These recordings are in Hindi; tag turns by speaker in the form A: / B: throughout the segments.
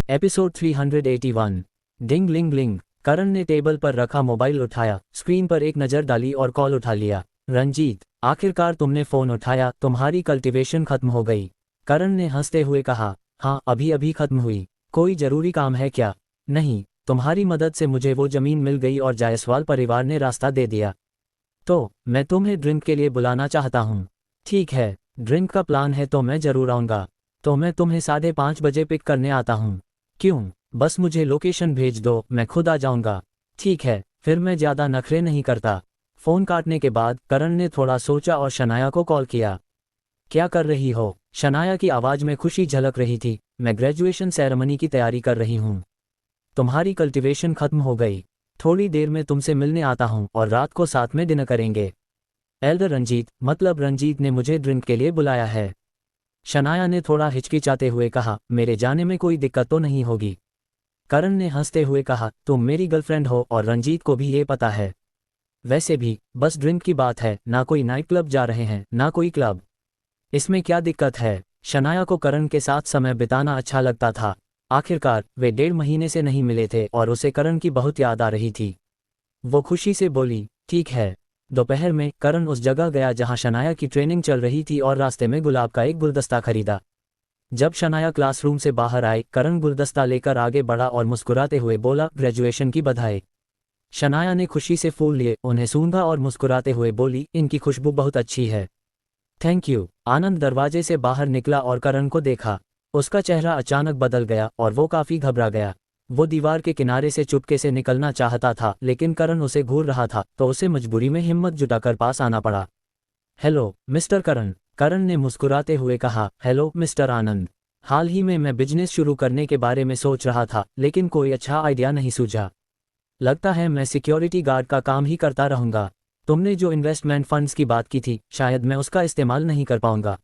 A: एपिसोड 381। डिंग लिंग लिंग। करण ने टेबल पर रखा मोबाइल उठाया, स्क्रीन पर एक नज़र डाली और कॉल उठा लिया। रंजीत, आखिरकार तुमने फ़ोन उठाया, तुम्हारी कल्टीवेशन खत्म हो गई। करण ने हंसते हुए कहा, हाँ अभी अभी खत्म हुई। कोई ज़रूरी काम है क्या? नहीं, तुम्हारी मदद से मुझे वो ज़मीन मिल गई और जायसवाल परिवार ने रास्ता दे दिया। तो मैं तुम्हें ड्रिंक के लिए बुलाना चाहता हूँ। ठीक है, ड्रिंक का प्लान है तो मैं ज़रूर आऊँगा। तो मैं तुम्हें 5:30 बजे पिक करने आता हूँ। क्यों? बस मुझे लोकेशन भेज दो, मैं खुद आ जाऊँगा। ठीक है, फिर मैं ज़्यादा नखरे नहीं करता। फ़ोन काटने के बाद करण ने थोड़ा सोचा और शनाया को कॉल किया। क्या कर रही हो? शनाया की आवाज़ में खुशी झलक रही थी। मैं ग्रेजुएशन सेरेमनी की तैयारी कर रही हूँ। तुम्हारी कल्टीवेशन खत्म हो गई। थोड़ी देर में तुमसे मिलने आता हूँ और रात को साथ में डिनर करेंगे। एल्डर रंजीत, मतलब रंजीत ने मुझे ड्रिंक के लिए बुलाया है। शनाया ने थोड़ा हिचकिचाते हुए कहा, मेरे जाने में कोई दिक्कत तो नहीं होगी? करण ने हंसते हुए कहा, तुम मेरी गर्लफ्रेंड हो और रंजीत को भी ये पता है। वैसे भी बस ड्रिंक की बात है, ना कोई नाइट क्लब जा रहे हैं ना कोई क्लब। इसमें क्या दिक्कत है? शनाया को करण के साथ समय बिताना अच्छा लगता था। आखिरकार वे 1.5 महीने से नहीं मिले थे और उसे करण की बहुत याद आ रही थी। वो खुशी से बोली, ठीक है। दोपहर में करण उस जगह गया जहां शनाया की ट्रेनिंग चल रही थी और रास्ते में गुलाब का एक गुलदस्ता खरीदा। जब शनाया क्लासरूम से बाहर आए, करण गुलदस्ता लेकर आगे बढ़ा और मुस्कुराते हुए बोला, ग्रेजुएशन की बधाई। शनाया ने खुशी से फूल लिए, उन्हें सूंघा और मुस्कुराते हुए बोली, इनकी खुशबू बहुत अच्छी है। Thank you. आनंद दरवाजे से बाहर निकला और करण को देखा। उसका चेहरा अचानक बदल गया और वो काफी घबरा गया। वो दीवार के किनारे से चुपके से निकलना चाहता था, लेकिन करण उसे घूर रहा था, तो उसे मजबूरी में हिम्मत जुटाकर पास आना पड़ा। हेलो मिस्टर करण, करण ने मुस्कुराते हुए कहा। हेलो मिस्टर आनंद। हाल ही में मैं बिजनेस शुरू करने के बारे में सोच रहा था, लेकिन कोई अच्छा आइडिया नहीं सूझा। लगता है मैं सिक्योरिटी गार्ड का काम ही करता रहूंगा। तुमने जो इन्वेस्टमेंट फंड्स की बात की थी, शायद मैं उसका इस्तेमाल नहीं कर पाऊंगा।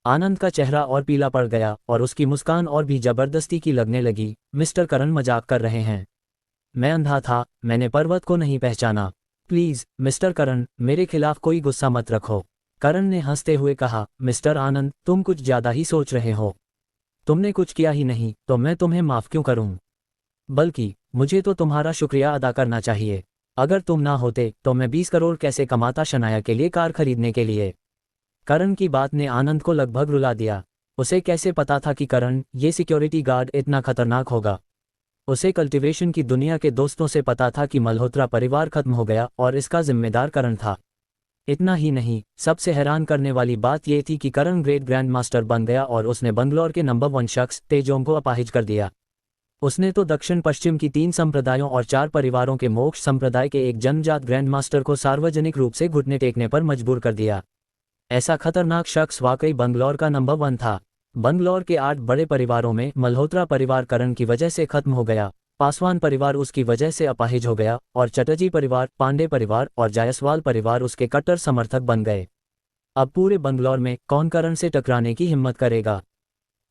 A: आनंद का चेहरा और पीला पड़ गया और उसकी मुस्कान और भी जबरदस्ती की लगने लगी। मिस्टर करण मजाक कर रहे हैं? मैं अंधा था, मैंने पर्वत को नहीं पहचाना। प्लीज मिस्टर करण, मेरे खिलाफ कोई गुस्सा मत रखो। करण ने हंसते हुए कहा, मिस्टर आनंद, तुम कुछ ज्यादा ही सोच रहे हो। तुमने कुछ किया ही नहीं तो मैं तुम्हें माफ क्यों करूं? बल्कि मुझे तो तुम्हारा शुक्रिया अदा करना चाहिए। अगर तुम ना होते तो मैं 20 करोड़ कैसे कमाता शनाया के लिए कार खरीदने के लिए। करण की बात ने आनंद को लगभग रुला दिया। उसे कैसे पता था कि करण, ये सिक्योरिटी गार्ड, इतना खतरनाक होगा? उसे कल्टीवेशन की दुनिया के दोस्तों से पता था कि मल्होत्रा परिवार खत्म हो गया और इसका जिम्मेदार करण था। इतना ही नहीं, सबसे हैरान करने वाली बात यह थी कि करण ग्रेट ग्रैंड मास्टर बन गया और उसने बंगलौर के नंबर 1 शख्स तेजोंग को अपाहिज कर दिया। उसने तो दक्षिण पश्चिम की 3 संप्रदायों और 4 परिवारों के मोक्ष संप्रदाय के एक जन्मजात ग्रैंड मास्टर को सार्वजनिक रूप से घुटने टेकने पर मजबूर कर दिया। ऐसा खतरनाक शख्स वाकई बंगलौर का नंबर 1 था। बंगलौर के 8 बड़े परिवारों में मल्होत्रा परिवार करण की वजह से खत्म हो गया, पासवान परिवार उसकी वजह से अपाहिज हो गया और चटर्जी परिवार, पांडे परिवार और जायसवाल परिवार उसके कट्टर समर्थक बन गए। अब पूरे बंगलौर में कौन करण से टकराने की हिम्मत करेगा?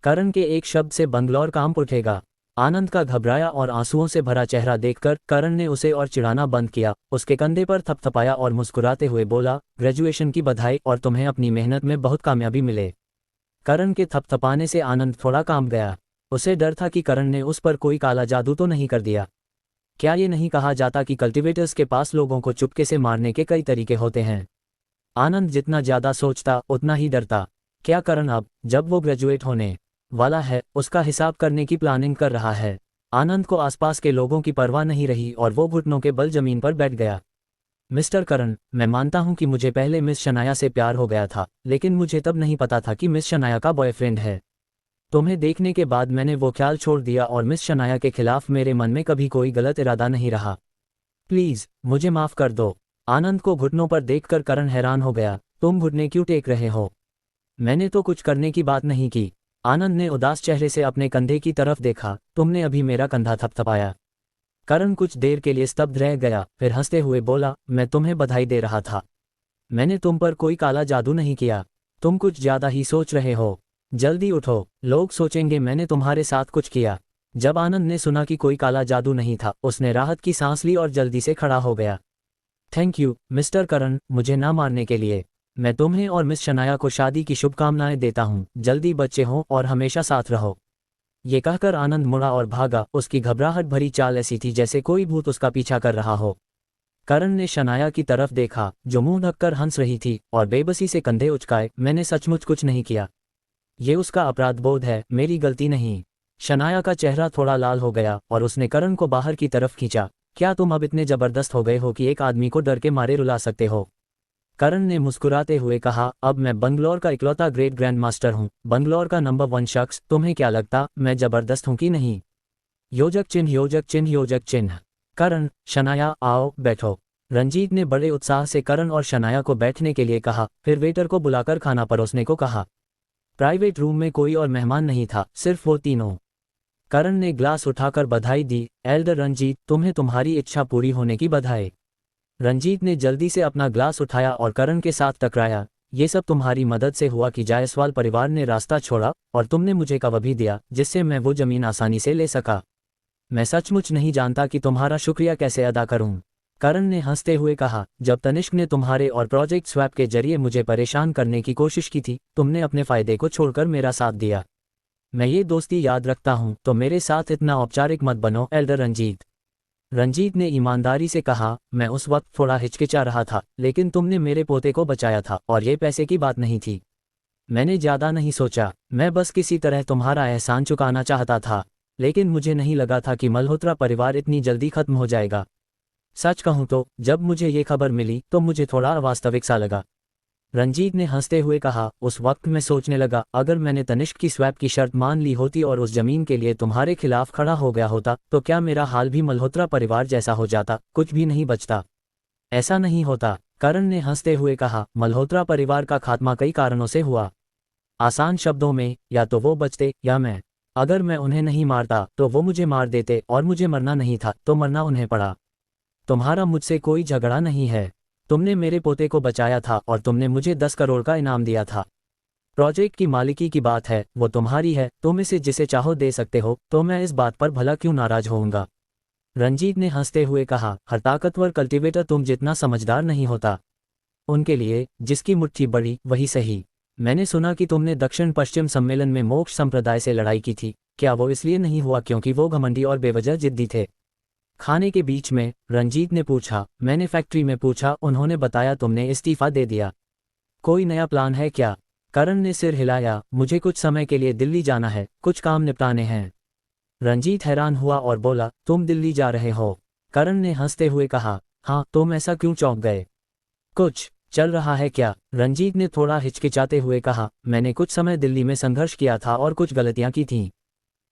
A: करण के एक शब्द से बंगलौर कांप उठेगा। आनंद का घबराया और आंसुओं से भरा चेहरा देखकर करण ने उसे और चिढ़ाना बंद किया, उसके कंधे पर थपथपाया और मुस्कुराते हुए बोला, ग्रेजुएशन की बधाई और तुम्हें अपनी मेहनत में बहुत कामयाबी मिले। करण के थपथपाने से आनंद थोड़ा कांप गया। उसे डर था कि करण ने उस पर कोई काला जादू तो नहीं कर दिया। क्या ये नहीं कहा जाता कि कल्टीवेटर्स के पास लोगों को चुपके से मारने के कई तरीके होते हैं? आनंद जितना ज्यादा सोचता उतना ही डरता। क्या करण अब, जब वो ग्रेजुएट होने वाला है, उसका हिसाब करने की प्लानिंग कर रहा है? आनंद को आसपास के लोगों की परवाह नहीं रही और वो घुटनों के बल जमीन पर बैठ गया। मिस्टर करण, मैं मानता हूं कि मुझे पहले मिस शनाया से प्यार हो गया था, लेकिन मुझे तब नहीं पता था कि मिस शनाया का बॉयफ्रेंड है। तुम्हें देखने के बाद मैंने वो ख्याल छोड़ दिया और मिस शनाया के खिलाफ मेरे मन में कभी कोई गलत इरादा नहीं रहा। प्लीज मुझे माफ कर दो। आनंद को घुटनों पर देखकर करण हैरान हो गया। तुम घुटने क्यों टेक रहे हो? मैंने तो कुछ करने की बात नहीं की। आनंद ने उदास चेहरे से अपने कंधे की तरफ देखा। तुमने अभी मेरा कंधा थपथपाया। करण कुछ देर के लिए स्तब्ध रह गया, फिर हंसते हुए बोला, मैं तुम्हें बधाई दे रहा था। मैंने तुम पर कोई काला जादू नहीं किया। तुम कुछ ज्यादा ही सोच रहे हो। जल्दी उठो, लोग सोचेंगे मैंने तुम्हारे साथ कुछ किया। जब आनंद ने सुना कि कोई काला जादू नहीं था, उसने राहत की सांस ली और जल्दी से खड़ा हो गया। थैंक यू मिस्टर करण, मुझे ना मारने के लिए। मैं तुम्हें और मिस शनाया को शादी की शुभकामनाएं देता हूँ। जल्दी बच्चे हों और हमेशा साथ रहो। ये कहकर आनंद मुड़ा और भागा। उसकी घबराहट भरी चाल ऐसी थी जैसे कोई भूत उसका पीछा कर रहा हो। करण ने शनाया की तरफ देखा, जो मुंह ढककर हंस रही थी, और बेबसी से कंधे उचकाए, मैंने सचमुच कुछ नहीं किया। ये उसका अपराध बोध है, मेरी गलती नहीं। शनाया का चेहरा थोड़ा लाल हो गया और उसने करण को बाहर की तरफ खींचा। क्या तुम अब इतने जबरदस्त हो गए हो कि एक आदमी को डर के मारे रुला सकते हो? करण ने मुस्कुराते हुए कहा, अब मैं बंगलौर का इकलौता ग्रेट ग्रैंड मास्टर हूँ, बंगलौर का नंबर 1 शख्स। तुम्हें क्या लगता मैं जबरदस्त हूँ कि नहीं? योजक चिन्ह, योजक चिन्ह, योजक चिन्ह। करण, शनाया, आओ बैठो। रंजीत ने बड़े उत्साह से करण और शनाया को बैठने के लिए कहा, फिर वेटर को बुलाकर खाना परोसने को कहा। प्राइवेट रूम में कोई और मेहमान नहीं था, सिर्फ वो तीनों। करण ने ग्लास उठाकर बधाई दी। एल्डर रंजीत, तुम्हें तुम्हारी इच्छा पूरी होने की बधाई। रंजीत ने जल्दी से अपना ग्लास उठाया और करण के साथ टकराया। ये सब तुम्हारी मदद से हुआ कि जायसवाल परिवार ने रास्ता छोड़ा और तुमने मुझे कवर भी दिया जिससे मैं वो जमीन आसानी से ले सका। मैं सचमुच नहीं जानता कि तुम्हारा शुक्रिया कैसे अदा करूं। करण ने हंसते हुए कहा, जब तनिष्क ने तुम्हारे और प्रोजेक्ट स्वैप के जरिए मुझे परेशान करने की कोशिश की थी, तुमने अपने फायदे को छोड़कर मेरा साथ दिया। मैं ये दोस्ती याद रखता हूँ, तो मेरे साथ इतना औपचारिक मत बनो एल्डर रंजीत। रंजीत ने ईमानदारी से कहा, मैं उस वक्त थोड़ा हिचकिचा रहा था, लेकिन तुमने मेरे पोते को बचाया था और ये पैसे की बात नहीं थी। मैंने ज़्यादा नहीं सोचा, मैं बस किसी तरह तुम्हारा एहसान चुकाना चाहता था, लेकिन मुझे नहीं लगा था कि मल्होत्रा परिवार इतनी जल्दी खत्म हो जाएगा। सच कहूँ तो जब मुझे ये खबर मिली तो मुझे थोड़ा अवास्तविक सा लगा। रंजीत ने हंसते हुए कहा, उस वक्त मैं सोचने लगा, अगर मैंने तनिष्क की स्वैप की शर्त मान ली होती और उस जमीन के लिए तुम्हारे खिलाफ खड़ा हो गया होता, तो क्या मेरा हाल भी मल्होत्रा परिवार जैसा हो जाता? कुछ भी नहीं बचता। ऐसा नहीं होता, करण ने हंसते हुए कहा। मल्होत्रा परिवार का खात्मा कई कारणों से हुआ। आसान शब्दों में, या तो वो बचते या मैं। अगर मैं उन्हें नहीं मारता तो वो मुझे मार देते, और मुझे मरना नहीं था तो मरना उन्हें पड़ा। तुम्हारा मुझसे कोई झगड़ा नहीं है। तुमने मेरे पोते को बचाया था और तुमने मुझे 10 करोड़ का इनाम दिया था। प्रोजेक्ट की मालिकी की बात है, वो तुम्हारी है, तुम इसे जिसे चाहो दे सकते हो, तो मैं इस बात पर भला क्यों नाराज होऊंगा? रंजीत ने हंसते हुए कहा, हर ताकतवर कल्टीवेटर तुम जितना समझदार नहीं होता। उनके लिए जिसकी मुट्ठी बड़ी वही सही। मैंने सुना कि तुमने दक्षिण पश्चिम सम्मेलन में मोक्ष संप्रदाय से लड़ाई की थी। क्या वो इसलिए नहीं हुआ क्योंकि वो घमंडी और बेवजह जिद्दी थे? खाने के बीच में रंजीत ने पूछा। मैंने फैक्ट्री में पूछा, उन्होंने बताया तुमने इस्तीफा दे दिया। कोई नया प्लान है क्या? करण ने सिर हिलाया। मुझे कुछ समय के लिए दिल्ली जाना है, कुछ काम निपटाने हैं। रंजीत हैरान हुआ और बोला, तुम दिल्ली जा रहे हो? करण ने हंसते हुए कहा, हाँ। तुम ऐसा क्यों चौंक गए? कुछ चल रहा है क्या? रंजीत ने थोड़ा हिचकिचाते हुए कहा, मैंने कुछ समय दिल्ली में संघर्ष किया था और कुछ गलतियां की थीं।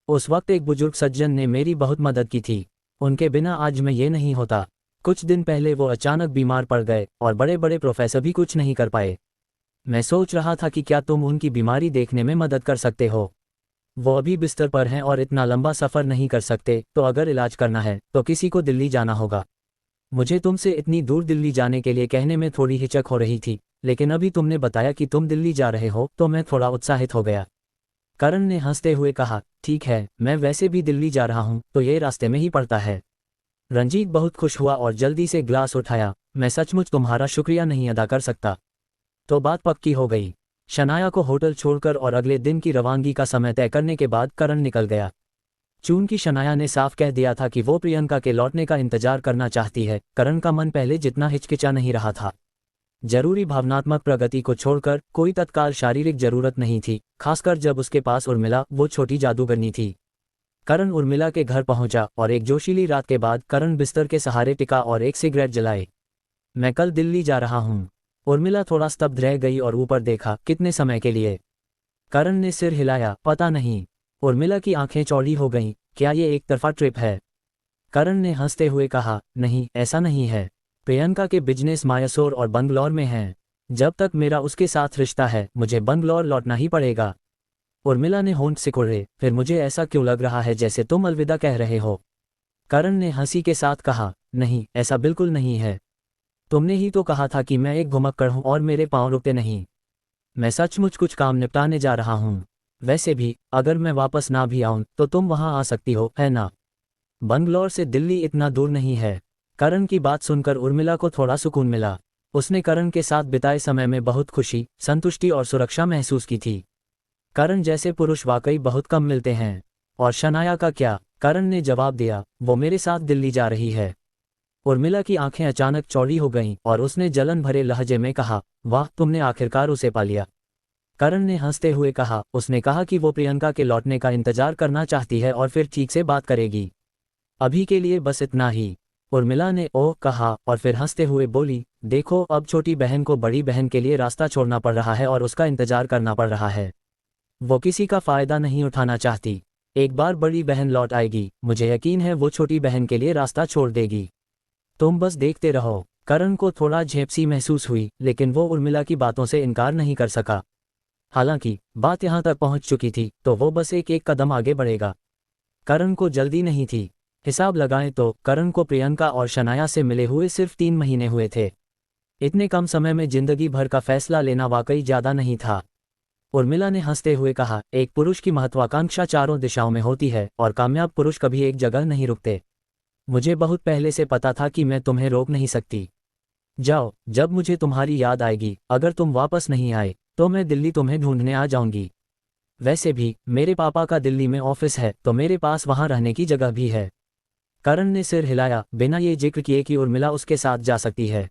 A: उस वक्त एक बुजुर्ग सज्जन ने मेरी बहुत मदद की थी। उनके बिना आज मैं ये नहीं होता। कुछ दिन पहले वो अचानक बीमार पड़ गए और बड़े बड़े प्रोफेसर भी कुछ नहीं कर पाए। मैं सोच रहा था कि क्या तुम उनकी बीमारी देखने में मदद कर सकते हो। वो अभी बिस्तर पर हैं और इतना लंबा सफ़र नहीं कर सकते, तो अगर इलाज करना है तो किसी को दिल्ली जाना होगा। मुझे तुमसे इतनी दूर दिल्ली जाने के लिए कहने में थोड़ी हिचक हो रही थी, लेकिन अभी तुमने बताया कि तुम दिल्ली जा रहे हो तो मैं थोड़ा उत्साहित हो गया। करण ने हंसते हुए कहा, ठीक है, मैं वैसे भी दिल्ली जा रहा हूँ, तो ये रास्ते में ही पड़ता है। रंजीत बहुत खुश हुआ और जल्दी से ग्लास उठाया। मैं सचमुच तुम्हारा शुक्रिया नहीं अदा कर सकता। तो बात पक्की हो गई। शनाया को होटल छोड़कर और अगले दिन की रवानगी का समय तय करने के बाद करण निकल गया। चूंकि शनाया ने साफ कह दिया था कि वो प्रियंका के लौटने का इंतजार करना चाहती है, करण का मन पहले जितना हिचकिचा नहीं रहा था। जरूरी भावनात्मक प्रगति को छोड़कर कोई तत्काल शारीरिक जरूरत नहीं थी, खासकर जब उसके पास उर्मिला, वो छोटी जादूगरनी थी। करण उर्मिला के घर पहुंचा और एक जोशीली रात के बाद करण बिस्तर के सहारे टिका और एक सिगरेट जलाए। मैं कल दिल्ली जा रहा हूं। उर्मिला थोड़ा स्तब्ध रह गई और ऊपर देखा। कितने समय के लिए? करण ने सिर हिलाया, पता नहीं। उर्मिला की आंखें चौड़ी हो गईं। क्या ये एक तरफा ट्रिप है? करण ने हंसते हुए कहा, नहीं, ऐसा नहीं है। प्रियंका के बिजनेस मायसोर और बंगलौर में हैं। जब तक मेरा उसके साथ रिश्ता है, मुझे बंगलौर लौटना ही पड़ेगा। उर्मिला ने होंठ सिकुड़े। फिर मुझे ऐसा क्यों लग रहा है जैसे तुम अलविदा कह रहे हो? करण ने हंसी के साथ कहा, नहीं, ऐसा बिल्कुल नहीं है। तुमने ही तो कहा था कि मैं एक घुमक्कड़ हूं और मेरे पांव रुकते नहीं। मैं सचमुच कुछ काम निपटाने जा रहा हूं। वैसे भी अगर मैं वापस ना भी आऊं तो तुम वहां आ सकती हो, है ना? बंगलौर से दिल्ली इतना दूर नहीं है। करण की बात सुनकर उर्मिला को थोड़ा सुकून मिला। उसने करण के साथ बिताए समय में बहुत खुशी, संतुष्टि और सुरक्षा महसूस की थी। करण जैसे पुरुष वाकई बहुत कम मिलते हैं, और शनाया का क्या? करण ने जवाब दिया, वो मेरे साथ दिल्ली जा रही है। उर्मिला की आंखें अचानक चौड़ी हो गईं और उसने जलन भरे लहजे में कहा, वाह, तुमने आखिरकार उसे पा लिया। करण ने हंसते हुए कहा, उसने कहा कि वो प्रियंका के लौटने का इंतजार करना चाहती है और फिर ठीक से बात करेगी। अभी के लिए बस इतना ही। उर्मिला ने ओह कहा और फिर हंसते हुए बोली, देखो, अब छोटी बहन को बड़ी बहन के लिए रास्ता छोड़ना पड़ रहा है और उसका इंतजार करना पड़ रहा है। वो किसी का फायदा नहीं उठाना चाहती। एक बार बड़ी बहन लौट आएगी, मुझे यकीन है वो छोटी बहन के लिए रास्ता छोड़ देगी। तुम बस देखते रहो। करण को थोड़ा झेपसी महसूस हुई, लेकिन वो उर्मिला की बातों से इनकार नहीं कर सका। हालांकि बात यहाँ तक पहुँच चुकी थी तो वो बस एक एक कदम आगे बढ़ेगा। करण को जल्दी नहीं थी। हिसाब लगाएं तो करण को प्रियंका और शनाया से मिले हुए सिर्फ 3 महीने हुए थे। इतने कम समय में जिंदगी भर का फैसला लेना वाकई ज्यादा नहीं था। उर्मिला ने हंसते हुए कहा, एक पुरुष की महत्वाकांक्षा चारों दिशाओं में होती है और कामयाब पुरुष कभी एक जगह नहीं रुकते। मुझे बहुत पहले से पता था कि मैं तुम्हें रोक नहीं सकती। जाओ, जब मुझे तुम्हारी याद आएगी, अगर तुम वापस नहीं आए तो मैं दिल्ली तुम्हें ढूंढने आ जाऊंगी। वैसे भी मेरे पापा का दिल्ली में ऑफिस है तो मेरे पास वहां रहने की जगह भी है। करण ने सिर हिलाया, बिना ये जिक्र किए कि उर्मिला उसके साथ जा सकती है।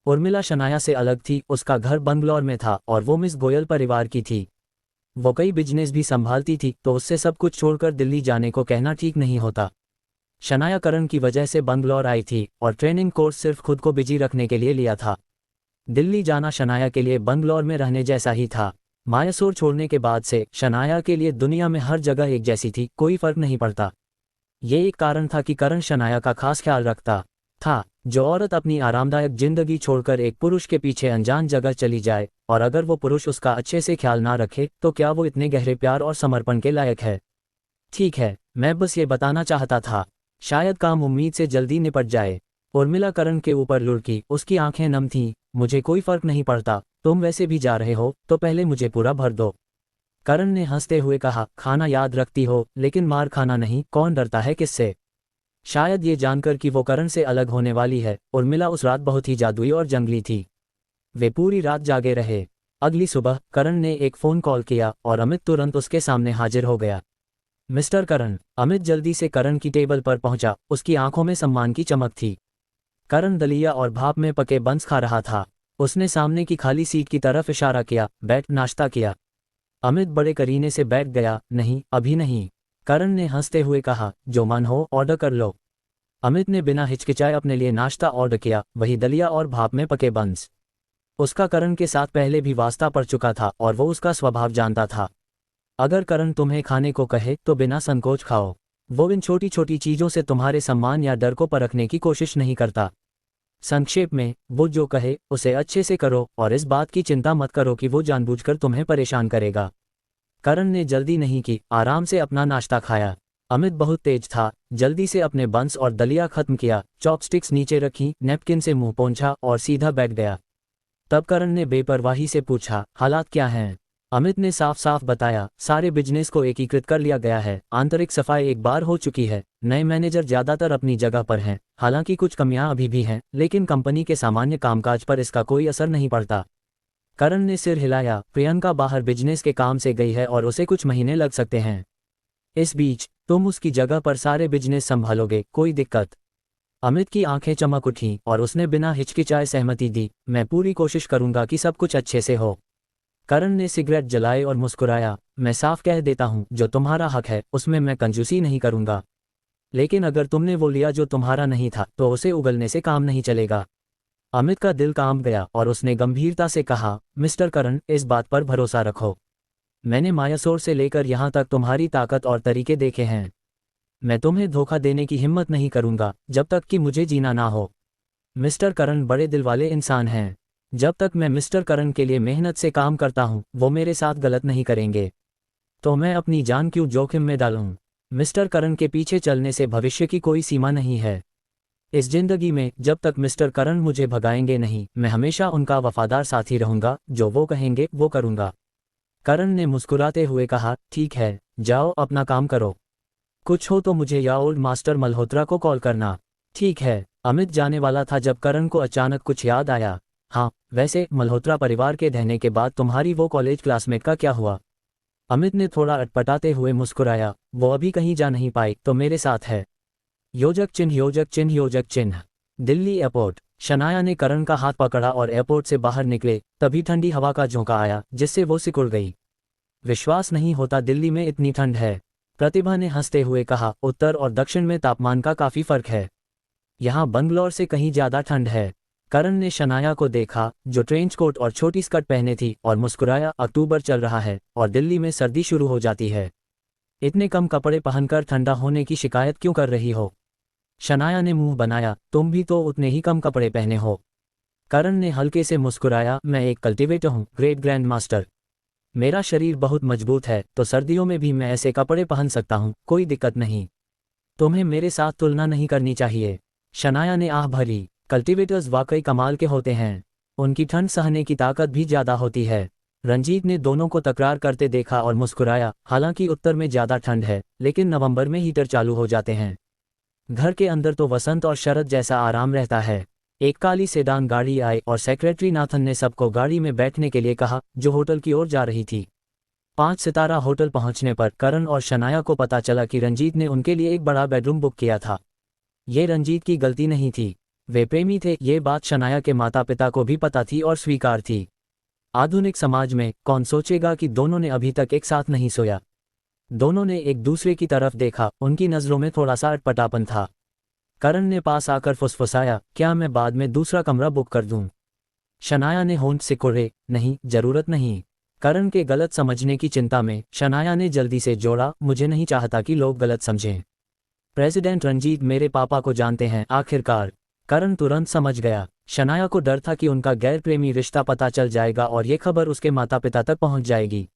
A: उर्मिला शनाया से अलग थी, उसका घर बंगलौर में था और वो मिस गोयल परिवार की थी। वो कई बिजनेस भी संभालती थी तो उससे सब कुछ छोड़कर दिल्ली जाने को कहना ठीक नहीं होता। शनाया करण की वजह से बंगलौर आई थी और ट्रेनिंग कोर्स सिर्फ खुद को बिजी रखने के लिए लिया था। दिल्ली जाना शनाया के लिए बंगलौर में रहने जैसा ही था। मायासोर छोड़ने के बाद से शनाया के लिए दुनिया में हर जगह एक जैसी थी, कोई फर्क नहीं पड़ता। ये एक कारण था कि करण शनाया का खास ख्याल रखता था। जो औरत अपनी आरामदायक जिंदगी छोड़कर एक पुरुष के पीछे अनजान जगह चली जाए और अगर वो पुरुष उसका अच्छे से ख्याल ना रखे तो क्या वो इतने गहरे प्यार और समर्पण के लायक है? ठीक है, मैं बस ये बताना चाहता था। शायद काम उम्मीद से जल्दी निपट जाए। उर्मिला करण के ऊपर लुढ़की, उसकी आंखें नम थीं। मुझे कोई फर्क नहीं पड़ता, तुम वैसे भी जा रहे हो तो पहले मुझे पूरा भर दो। करण ने हंसते हुए कहा, खाना याद रखती हो लेकिन मार खाना नहीं, कौन डरता है किससे? शायद ये जानकर कि वो करण से अलग होने वाली है, उर्मिला उस रात बहुत ही जादुई और जंगली थी। वे पूरी रात जागे रहे। अगली सुबह करण ने एक फ़ोन कॉल किया और अमित तुरंत उसके सामने हाजिर हो गया। मिस्टर करण। अमित जल्दी से करण की टेबल पर पहुंचा, उसकी आंखों में सम्मान की चमक थी। करण दलिया और भाप में पके बंस खा रहा था। उसने सामने की खाली सीट की तरफ इशारा किया, बैठ, नाश्ता किया। अमित बड़े करीने से बैठ गया, नहीं, अभी नहीं। करण ने हंसते हुए कहा, जो मन हो ऑर्डर कर लो। अमित ने बिना हिचकिचाए अपने लिए नाश्ता ऑर्डर किया, वही दलिया और भाप में पके बंस। उसका करण के साथ पहले भी वास्ता पड़ चुका था और वो उसका स्वभाव जानता था। अगर करण तुम्हें खाने को कहे तो बिना संकोच खाओ। वो इन छोटी छोटी चीज़ों से तुम्हारे सम्मान या डर को परखने की कोशिश नहीं करता। संक्षेप में, वो जो कहे उसे अच्छे से करो और इस बात की चिंता मत करो कि वो जानबूझकर तुम्हें परेशान करेगा। करण ने जल्दी नहीं की, आराम से अपना नाश्ता खाया। अमित बहुत तेज था, जल्दी से अपने बंस और दलिया खत्म किया, चॉपस्टिक्स नीचे रखी, नैपकिन से मुंह पोंछा और सीधा बैठ गया। तब करण ने बेपरवाही से पूछा, हालात क्या हैं? अमित ने साफ साफ बताया, सारे बिजनेस को एकीकृत कर लिया गया है, आंतरिक सफाई एक बार हो चुकी है, नए मैनेजर ज्यादातर अपनी जगह पर हैं, हालांकि कुछ कमियां अभी भी हैं, लेकिन कंपनी के सामान्य कामकाज पर इसका कोई असर नहीं पड़ता। करण ने सिर हिलाया, प्रियंका बाहर बिजनेस के काम से गई है और उसे कुछ महीने लग सकते हैं। इस बीच तुम उसकी जगह पर सारे बिजनेस संभालोगे, कोई दिक्कत? अमित की आंखें चमक उठीं और उसने बिना हिचकिचाए सहमति दी, मैं पूरी कोशिश करूंगा कि सब कुछ अच्छे से हो। करण ने सिगरेट जलाई और मुस्कुराया, मैं साफ कह देता हूं, जो तुम्हारा हक है उसमें मैं कंजूसी नहीं करूंगा, लेकिन अगर तुमने वो लिया जो तुम्हारा नहीं था तो उसे उगलने से काम नहीं चलेगा। अमित का दिल कांप गया और उसने गंभीरता से कहा, मिस्टर करण, इस बात पर भरोसा रखो। मैंने मायासोर से लेकर यहाँ तक तुम्हारी ताकत और तरीके देखे हैं। मैं तुम्हें धोखा देने की हिम्मत नहीं करूंगा जब तक कि मुझे जीना ना हो। मिस्टर करण बड़े दिल वाले इंसान हैं। जब तक मैं मिस्टर करण के लिए मेहनत से काम करता हूं, वो मेरे साथ गलत नहीं करेंगे, तो मैं अपनी जान क्यों जोखिम में डालूं? मिस्टर करण के पीछे चलने से भविष्य की कोई सीमा नहीं है। इस जिंदगी में जब तक मिस्टर करण मुझे भगाएंगे नहीं, मैं हमेशा उनका वफादार साथी रहूंगा, जो वो कहेंगे वो करूंगा। करण ने मुस्कुराते हुए कहा, ठीक है, जाओ अपना काम करो। कुछ हो तो मुझे या ओल्ड मास्टर मल्होत्रा को कॉल करना। ठीक है। अमित जाने वाला था जब करण को अचानक कुछ याद आया। हाँ, वैसे मल्होत्रा परिवार के रहने के बाद तुम्हारी वो कॉलेज क्लासमेट का क्या हुआ? अमित ने थोड़ा अटपटाते हुए मुस्कुराया, वो अभी कहीं जा नहीं पाई तो मेरे साथ है। योजक चिन्ह योजक चिन्ह योजक चिन्ह। दिल्ली एयरपोर्ट। शनाया ने करण का हाथ पकड़ा और एयरपोर्ट से बाहर निकले, तभी ठंडी हवा का झोंका आया जिससे वो सिकुड़ गई। विश्वास नहीं होता दिल्ली में इतनी ठंड है, प्रतिभा ने हंसते हुए कहा। उत्तर और दक्षिण में तापमान का काफी फर्क है, यहाँ बंगलौर से कहीं ज्यादा ठंड है। करण ने शनाया को देखा जो ट्रेंच कोट और छोटी स्कर्ट पहने थी और मुस्कुराया। अक्टूबर चल रहा है और दिल्ली में सर्दी शुरू हो जाती है, इतने कम कपड़े पहनकर ठंडा होने की शिकायत क्यों कर रही हो? शनाया ने मुंह बनाया, तुम भी तो उतने ही कम कपड़े पहने हो। करण ने हल्के से मुस्कुराया, मैं एक कल्टिवेटर हूँ, ग्रेट ग्रैंड मास्टर। मेरा शरीर बहुत मजबूत है तो सर्दियों में भी मैं ऐसे कपड़े पहन सकता हूँ, कोई दिक्कत नहीं। तुम्हें मेरे साथ तुलना नहीं करनी चाहिए। शनाया ने आह भरी, कल्टिवेटर्स वाकई कमाल के होते हैं, उनकी ठंड सहने की ताकत भी ज्यादा होती है। रंजीत ने दोनों को तकरार करते देखा और मुस्कुराया, हालांकि उत्तर में ज्यादा ठंड है लेकिन नवंबर में हीटर चालू हो जाते हैं। घर के अंदर तो वसंत और शरद जैसा आराम रहता है। एक काली सेडान गाड़ी आई और सेक्रेटरी नाथन ने सबको गाड़ी में बैठने के लिए कहा जो होटल की ओर जा रही थी। 5 सितारा होटल पहुंचने पर करण और शनाया को पता चला कि रंजीत ने उनके लिए एक बड़ा बेडरूम बुक किया था। ये रंजीत की गलती नहीं थी, वे प्रेमी थे, ये बात शनाया के माता पिता को भी पता थी और स्वीकार थी। आधुनिक समाज में कौन सोचेगा कि दोनों ने अभी तक एक साथ नहीं सोया। दोनों ने एक दूसरे की तरफ देखा, उनकी नज़रों में थोड़ा सा अटपटापन था। करण ने पास आकर फुसफुसाया, क्या मैं बाद में दूसरा कमरा बुक कर दूं? शनाया ने होंठ सिकोड़े, नहीं, जरूरत नहीं। करण के गलत समझने की चिंता में शनाया ने जल्दी से जोड़ा, मुझे नहीं चाहता कि लोग गलत समझें। प्रेसिडेंट रंजीत मेरे पापा को जानते हैं। आखिरकार करण तुरंत समझ गया। शनाया को डर था कि उनका गैर प्रेमी रिश्ता पता चल जाएगा और ये खबर उसके माता पिता तक पहुंच जाएगी।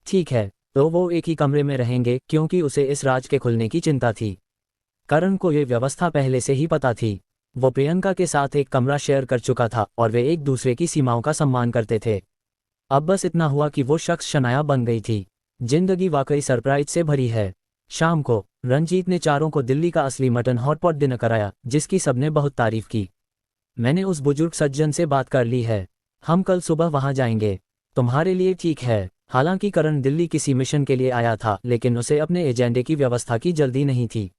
A: ठीक है, तो वो एक ही कमरे में रहेंगे, क्योंकि उसे इस राज के खुलने की चिंता थी। करण को ये व्यवस्था पहले से ही पता थी। वो प्रियंका के साथ एक कमरा शेयर कर चुका था और वे एक दूसरे की सीमाओं का सम्मान करते थे। अब बस इतना हुआ कि वो शख्स शनाया बन गई थी। जिंदगी वाकई सरप्राइज से भरी है। शाम को रंजीत ने चारों को दिल्ली का असली मटन हॉटपॉट डिनर कराया, जिसकी सबने बहुत तारीफ की। मैंने उस बुजुर्ग सज्जन से बात कर ली है, हम कल सुबह वहां जाएंगे। तुम्हारे लिए ठीक है? हालांकि करण दिल्ली किसी मिशन के लिए आया था, लेकिन उसे अपने एजेंडे की व्यवस्था की जल्दी नहीं थी।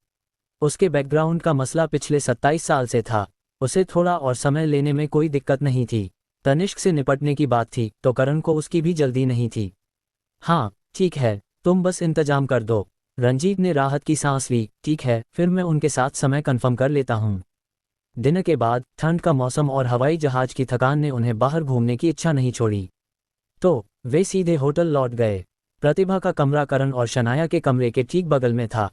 A: उसके बैकग्राउंड का मसला पिछले 27 साल से था, उसे थोड़ा और समय लेने में कोई दिक्कत नहीं थी। तनिष्क से निपटने की बात थी तो करण को उसकी भी जल्दी नहीं थी। हाँ ठीक है, तुम बस इंतजाम कर दो। रंजीत ने राहत की सांस ली, ठीक है, फिर मैं उनके साथ समय कंफर्म कर लेता हूँ। दिन के बाद ठंड का मौसम और हवाई जहाज की थकान ने उन्हें बाहर घूमने की इच्छा नहीं छोड़ी, तो वे सीधे होटल लौट गए। प्रतिभा का कमरा करण और शनाया के कमरे के ठीक बगल में था।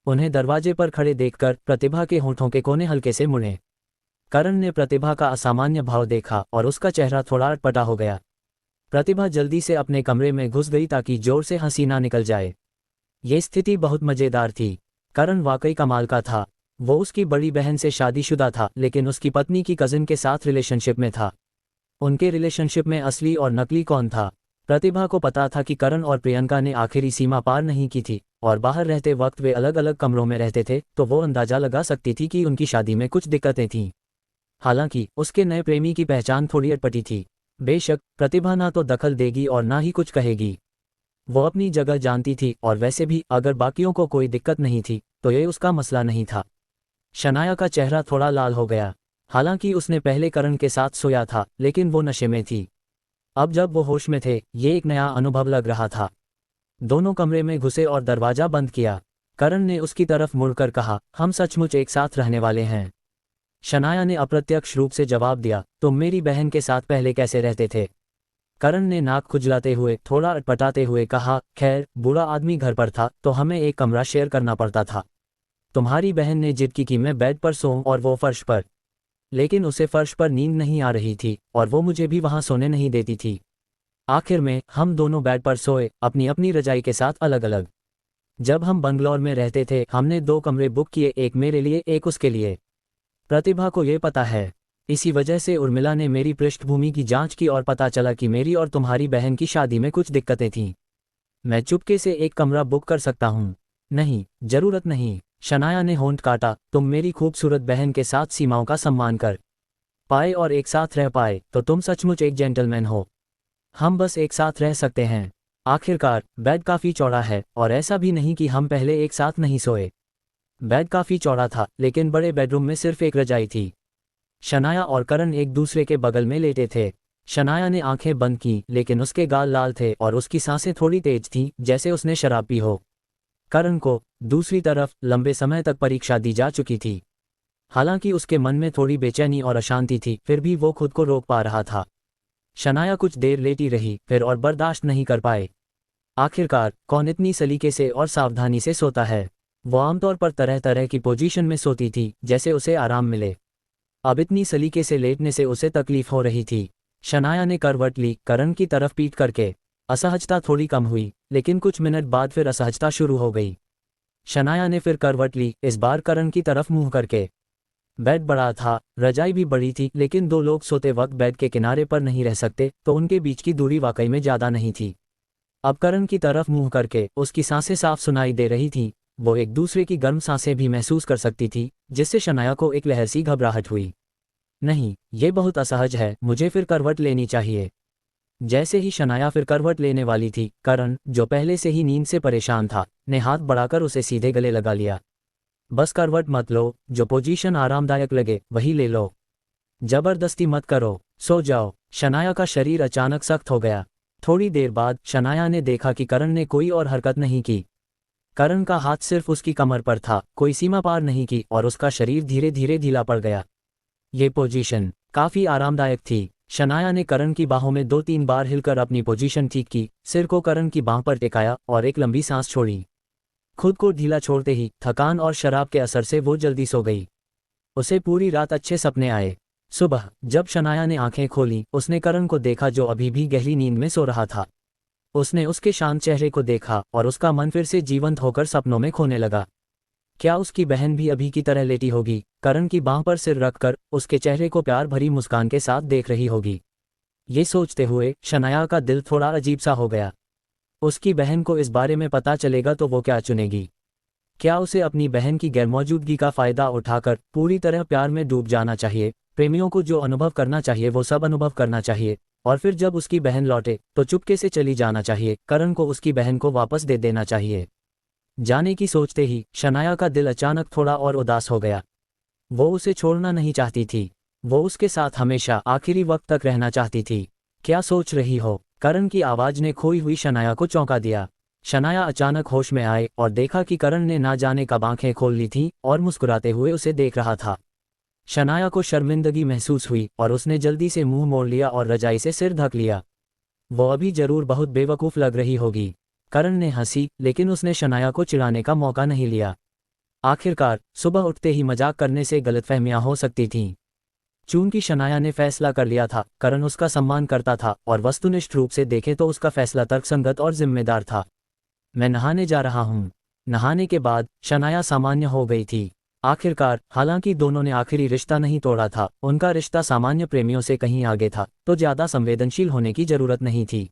A: उन्हें दरवाजे पर खड़े देखकर प्रतिभा के होठों के कोने हल्के से मुड़े। करण ने प्रतिभा का असामान्य भाव देखा और उसका चेहरा थोड़ा अटपटा हो गया। प्रतिभा जल्दी से अपने कमरे में घुस गई ताकि जोर से हंसी ना निकल जाए। ये स्थिति बहुत मजेदार थी। करण वाकई कमाल का था। वो उसकी बड़ी बहन से शादीशुदा था, लेकिन उसकी पत्नी की कजिन के साथ रिलेशनशिप में था। उनके रिलेशनशिप में असली और नकली कौन था? प्रतिभा को पता था कि करण और प्रियंका ने आखिरी सीमा पार नहीं की थी और बाहर रहते वक्त वे अलग अलग कमरों में रहते थे, तो वो अंदाजा लगा सकती थी कि उनकी शादी में कुछ दिक्कतें थीं। हालांकि उसके नए प्रेमी की पहचान थोड़ी अटपटी थी। बेशक प्रतिभा ना तो दखल देगी और ना ही कुछ कहेगी, वो अपनी जगह जानती थी, और वैसे भी अगर बाकियों को कोई दिक्कत नहीं थी तो ये उसका मसला नहीं था। शनाया का चेहरा थोड़ा लाल हो गया। हालांकि उसने पहले करण के साथ सोया था, लेकिन वो नशे में थी। अब जब वो होश में थे, ये एक नया अनुभव लग रहा था। दोनों कमरे में घुसे और दरवाजा बंद किया। करण ने उसकी तरफ मुड़कर कहा, हम सचमुच एक साथ रहने वाले हैं? शनाया ने अप्रत्यक्ष रूप से जवाब दिया, तुम मेरी बहन के साथ पहले कैसे रहते थे? करण ने नाक खुजलाते हुए थोड़ा अटपटाते हुए कहा, खैर, बूढ़ा आदमी घर पर था तो हमें एक कमरा शेयर करना पड़ता था। तुम्हारी बहन ने जिद की कि मैं बेड पर सोऊं और वो फर्श पर, लेकिन उसे फर्श पर नींद नहीं आ रही थी और वो मुझे भी वहां सोने नहीं देती थी। आखिर में हम दोनों बेड पर सोए, अपनी अपनी रजाई के साथ अलग अलग। जब हम बंगलौर में रहते थे हमने 2 कमरे बुक किए, एक मेरे लिए एक उसके लिए। प्रतिभा को ये पता है। इसी वजह से उर्मिला ने मेरी पृष्ठभूमि की जांच की और पता चला कि मेरी और तुम्हारी बहन की शादी में कुछ दिक्कतें थीं। मैं चुपके से एक कमरा बुक कर सकता हूँ? नहीं, जरूरत नहीं। शनाया ने होंठ काटा, तुम मेरी खूबसूरत बहन के साथ सीमाओं का सम्मान कर पाए और एक साथ रह पाए तो तुम सचमुच एक जेंटलमैन हो। हम बस एक साथ रह सकते हैं। आखिरकार बेड काफ़ी चौड़ा है और ऐसा भी नहीं कि हम पहले एक साथ नहीं सोए। बेड काफ़ी चौड़ा था लेकिन बड़े बेडरूम में सिर्फ एक रजाई थी। शनाया और करण एक दूसरे के बगल में लेटे थे। शनाया ने आंखें बंद की लेकिन उसके गाल लाल थे और उसकी सांसें थोड़ी तेज थीं, जैसे उसने शराब पी हो। करण को दूसरी तरफ लंबे समय तक परीक्षा दी जा चुकी थी। हालांकि उसके मन में थोड़ी बेचैनी और अशांति थी, फिर भी वो खुद को रोक पा रहा था। शनाया कुछ देर लेटी रही, फिर और बर्दाश्त नहीं कर पाए। आखिरकार कौन इतनी सलीके से और सावधानी से सोता है। वो आमतौर पर तरह तरह की पोजीशन में सोती थी, जैसे उसे आराम मिले। अब इतनी सलीके से लेटने से उसे तकलीफ हो रही थी। शनाया ने करवट ली, करण की तरफ पीट करके। असहजता थोड़ी कम हुई, लेकिन कुछ मिनट बाद फिर असहजता शुरू हो गई। शनाया ने फिर करवट ली, इस बार करण की तरफ मुंह करके। बेड बड़ा था, रजाई भी बड़ी थी, लेकिन दो लोग सोते वक्त बेड के किनारे पर नहीं रह सकते, तो उनके बीच की दूरी वाकई में ज़्यादा नहीं थी। अब करण की तरफ मुंह करके उसकी सांसें साफ सुनाई दे रही थीं। वो एक दूसरे की गर्म सांसें भी महसूस कर सकती थी, जिससे शनाया को एक लहर सी घबराहट हुई। नहीं, ये बहुत असहज है, मुझे फिर करवट लेनी चाहिए। जैसे ही शनाया फिर करवट लेने वाली थी, करण, जो पहले से ही नींद से परेशान था, ने हाथ बढ़ाकर उसे सीधे गले लगा लिया। बस करवट मत लो, जो पोजीशन आरामदायक लगे वही ले लो। जबरदस्ती मत करो, सो जाओ। शनाया का शरीर अचानक सख्त हो गया। थोड़ी देर बाद शनाया ने देखा कि करण ने कोई और हरकत नहीं की। करण का हाथ सिर्फ उसकी कमर पर था, कोई सीमा पार नहीं की, और उसका शरीर धीरे धीरे ढीला पड़ गया। ये पोजीशन काफ़ी आरामदायक थी। शनाया ने करण की बाहों में 2-3 बार हिलकर अपनी पोजीशन ठीक की, सिर को करण की बाह पर टिकाया और एक लंबी सांस छोड़ी। खुद को ढीला छोड़ते ही थकान और शराब के असर से वो जल्दी सो गई। उसे पूरी रात अच्छे सपने आए। सुबह जब शनाया ने आंखें खोली, उसने करण को देखा जो अभी भी गहरी नींद में सो रहा था। उसने उसके शांत चेहरे को देखा और उसका मन फिर से जीवंत होकर सपनों में खोने लगा। क्या उसकी बहन भी अभी की तरह लेटी होगी, करण की बांह पर सिर रखकर उसके चेहरे को प्यार भरी मुस्कान के साथ देख रही होगी। ये सोचते हुए शनाया का दिल थोड़ा अजीब सा हो गया। उसकी बहन को इस बारे में पता चलेगा तो वो क्या चुनेगी? क्या उसे अपनी बहन की गैरमौजूदगी का फ़ायदा उठाकर पूरी तरह प्यार में डूब जाना चाहिए? प्रेमियों को जो अनुभव करना चाहिए वो सब अनुभव करना चाहिए, और फिर जब उसकी बहन लौटे तो चुपके से चली जाना चाहिए। करण को उसकी बहन को वापस दे देना चाहिए। जाने की सोचते ही शनाया का दिल अचानक थोड़ा और उदास हो गया। वो उसे छोड़ना नहीं चाहती थी। वो उसके साथ हमेशा आखिरी वक्त तक रहना चाहती थी। क्या सोच रही हो? करण की आवाज़ ने खोई हुई शनाया को चौंका दिया। शनाया अचानक होश में आए और देखा कि करण ने ना जाने कब आंखें खोल ली थीं और मुस्कुराते हुए उसे देख रहा था। शनाया को शर्मिंदगी महसूस हुई और उसने जल्दी से मुंह मोड़ लिया और रजाई से सिर ढक लिया। वो अभी जरूर बहुत बेवकूफ़ लग रही होगी। करण ने हंसी, लेकिन उसने शनाया को चिढ़ाने का मौका नहीं लिया। आखिरकार सुबह उठते ही मजाक करने से गलतफहमियां हो सकती थीं। चूंकि शनाया ने फैसला कर लिया था, करण उसका सम्मान करता था और वस्तुनिष्ठ रूप से देखें तो उसका फैसला तर्कसंगत और जिम्मेदार था। मैं नहाने जा रहा हूँ। नहाने के बाद शनाया सामान्य हो गई थी। आखिरकार हालांकि दोनों ने आखिरी रिश्ता नहीं तोड़ा था, उनका रिश्ता सामान्य प्रेमियों से कहीं आगे था, तो ज़्यादा संवेदनशील होने की जरूरत नहीं थी।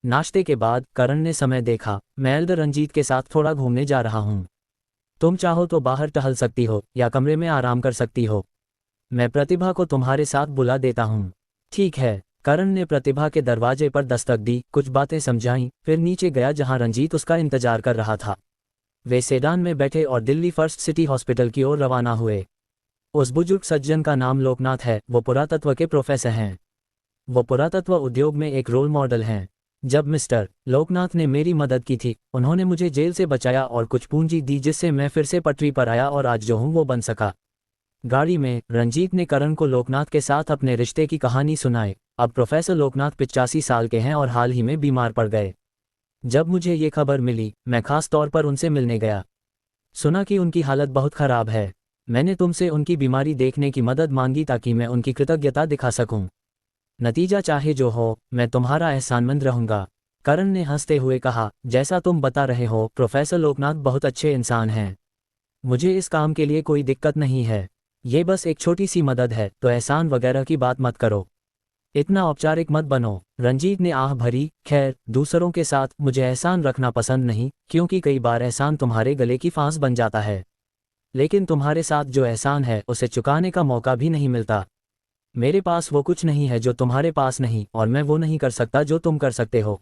A: नाश्ते के बाद करण ने समय देखा। मैं एल्डर रंजीत के साथ थोड़ा घूमने जा रहा हूँ। तुम चाहो तो बाहर टहल सकती हो या कमरे में आराम कर सकती हो। मैं प्रतिभा को तुम्हारे साथ बुला देता हूँ। ठीक है। करण ने प्रतिभा के दरवाजे पर दस्तक दी, कुछ बातें समझाईं, फिर नीचे गया जहाँ रंजीत उसका इंतजार कर रहा था। वे सेडान में बैठे और दिल्ली फर्स्ट सिटी हॉस्पिटल की ओर रवाना हुए। उस बुजुर्ग सज्जन का नाम लोकनाथ है। वो पुरातत्व के प्रोफेसर हैं। वो पुरातत्व उद्योग में एक रोल मॉडल हैं। जब मिस्टर लोकनाथ ने मेरी मदद की थी, उन्होंने मुझे जेल से बचाया और कुछ पूंजी दी, जिससे मैं फिर से पटरी पर आया और आज जो हूँ वो बन सका। गाड़ी में रंजीत ने करण को लोकनाथ के साथ अपने रिश्ते की कहानी सुनाई। अब प्रोफेसर लोकनाथ 85 साल के हैं और हाल ही में बीमार पड़ गए। जब मुझे ये खबर मिली, मैं खास तौर पर उनसे मिलने गया। सुना कि उनकी हालत बहुत ख़राब है। मैंने तुमसे उनकी बीमारी देखने की मदद मांगी ताकि मैं उनकी कृतज्ञता दिखा सकूं। नतीजा चाहे जो हो, मैं तुम्हारा एहसानमंद रहूंगा। करण ने हंसते हुए कहा, जैसा तुम बता रहे हो प्रोफेसर लोकनाथ बहुत अच्छे इंसान हैं। मुझे इस काम के लिए कोई दिक्कत नहीं है। ये बस एक छोटी सी मदद है, तो एहसान वगैरह की बात मत करो। इतना औपचारिक मत बनो। रंजीत ने आह भरी। खैर, दूसरों के साथ मुझे एहसान रखना पसंद नहीं, क्योंकि कई बार एहसान तुम्हारे गले की फांस बन जाता है। लेकिन तुम्हारे साथ जो एहसान है उसे चुकाने का मौका भी नहीं मिलता। मेरे पास वो कुछ नहीं है जो तुम्हारे पास नहीं, और मैं वो नहीं कर सकता जो तुम कर सकते हो।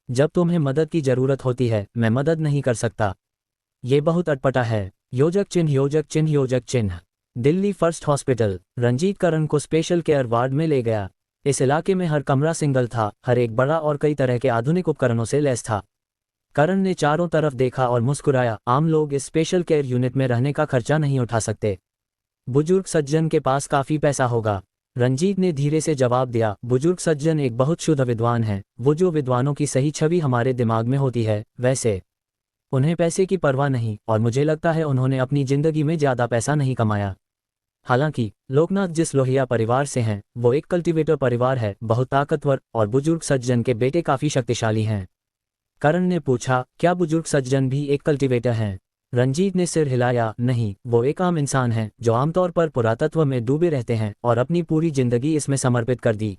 A: जब तुम्हें मदद की जरूरत होती है मैं मदद नहीं कर सकता। ये बहुत अटपटा है। योजक चिन्ह योजक चिन्ह योजक चिन्ह। Delhi first hospital. रंजीत करण को स्पेशल केयर वार्ड में ले गया। इस इलाके में हर कमरा सिंगल था, हर एक बड़ा और कई तरह के आधुनिक उपकरणों से लैस था। करण ने चारों तरफ देखा और मुस्कुराया। आम लोग इस स्पेशल केयर यूनिट में रहने का खर्चा नहीं उठा सकते। बुजुर्ग सज्जन के पास काफी पैसा होगा। रंजीत ने धीरे से जवाब दिया। बुजुर्ग सज्जन एक बहुत शुद्ध विद्वान है, वो जो विद्वानों की सही छवि हमारे दिमाग में होती है वैसे। उन्हें पैसे की परवाह नहीं, और मुझे लगता है उन्होंने अपनी जिंदगी में ज्यादा पैसा नहीं कमाया। हालांकि लोकनाथ जिस लोहिया परिवार से हैं वो एक कल्टीवेटर परिवार है, बहुत ताकतवर, और बुजुर्ग सज्जन के बेटे काफी शक्तिशाली हैं। करण ने पूछा, क्या बुजुर्ग सज्जन भी एक कल्टीवेटर हैं? रंजीत ने सिर हिलाया। नहीं, वो एक आम इंसान हैं जो आमतौर पर पुरातत्व में डूबे रहते हैं और अपनी पूरी जिंदगी इसमें समर्पित कर दी।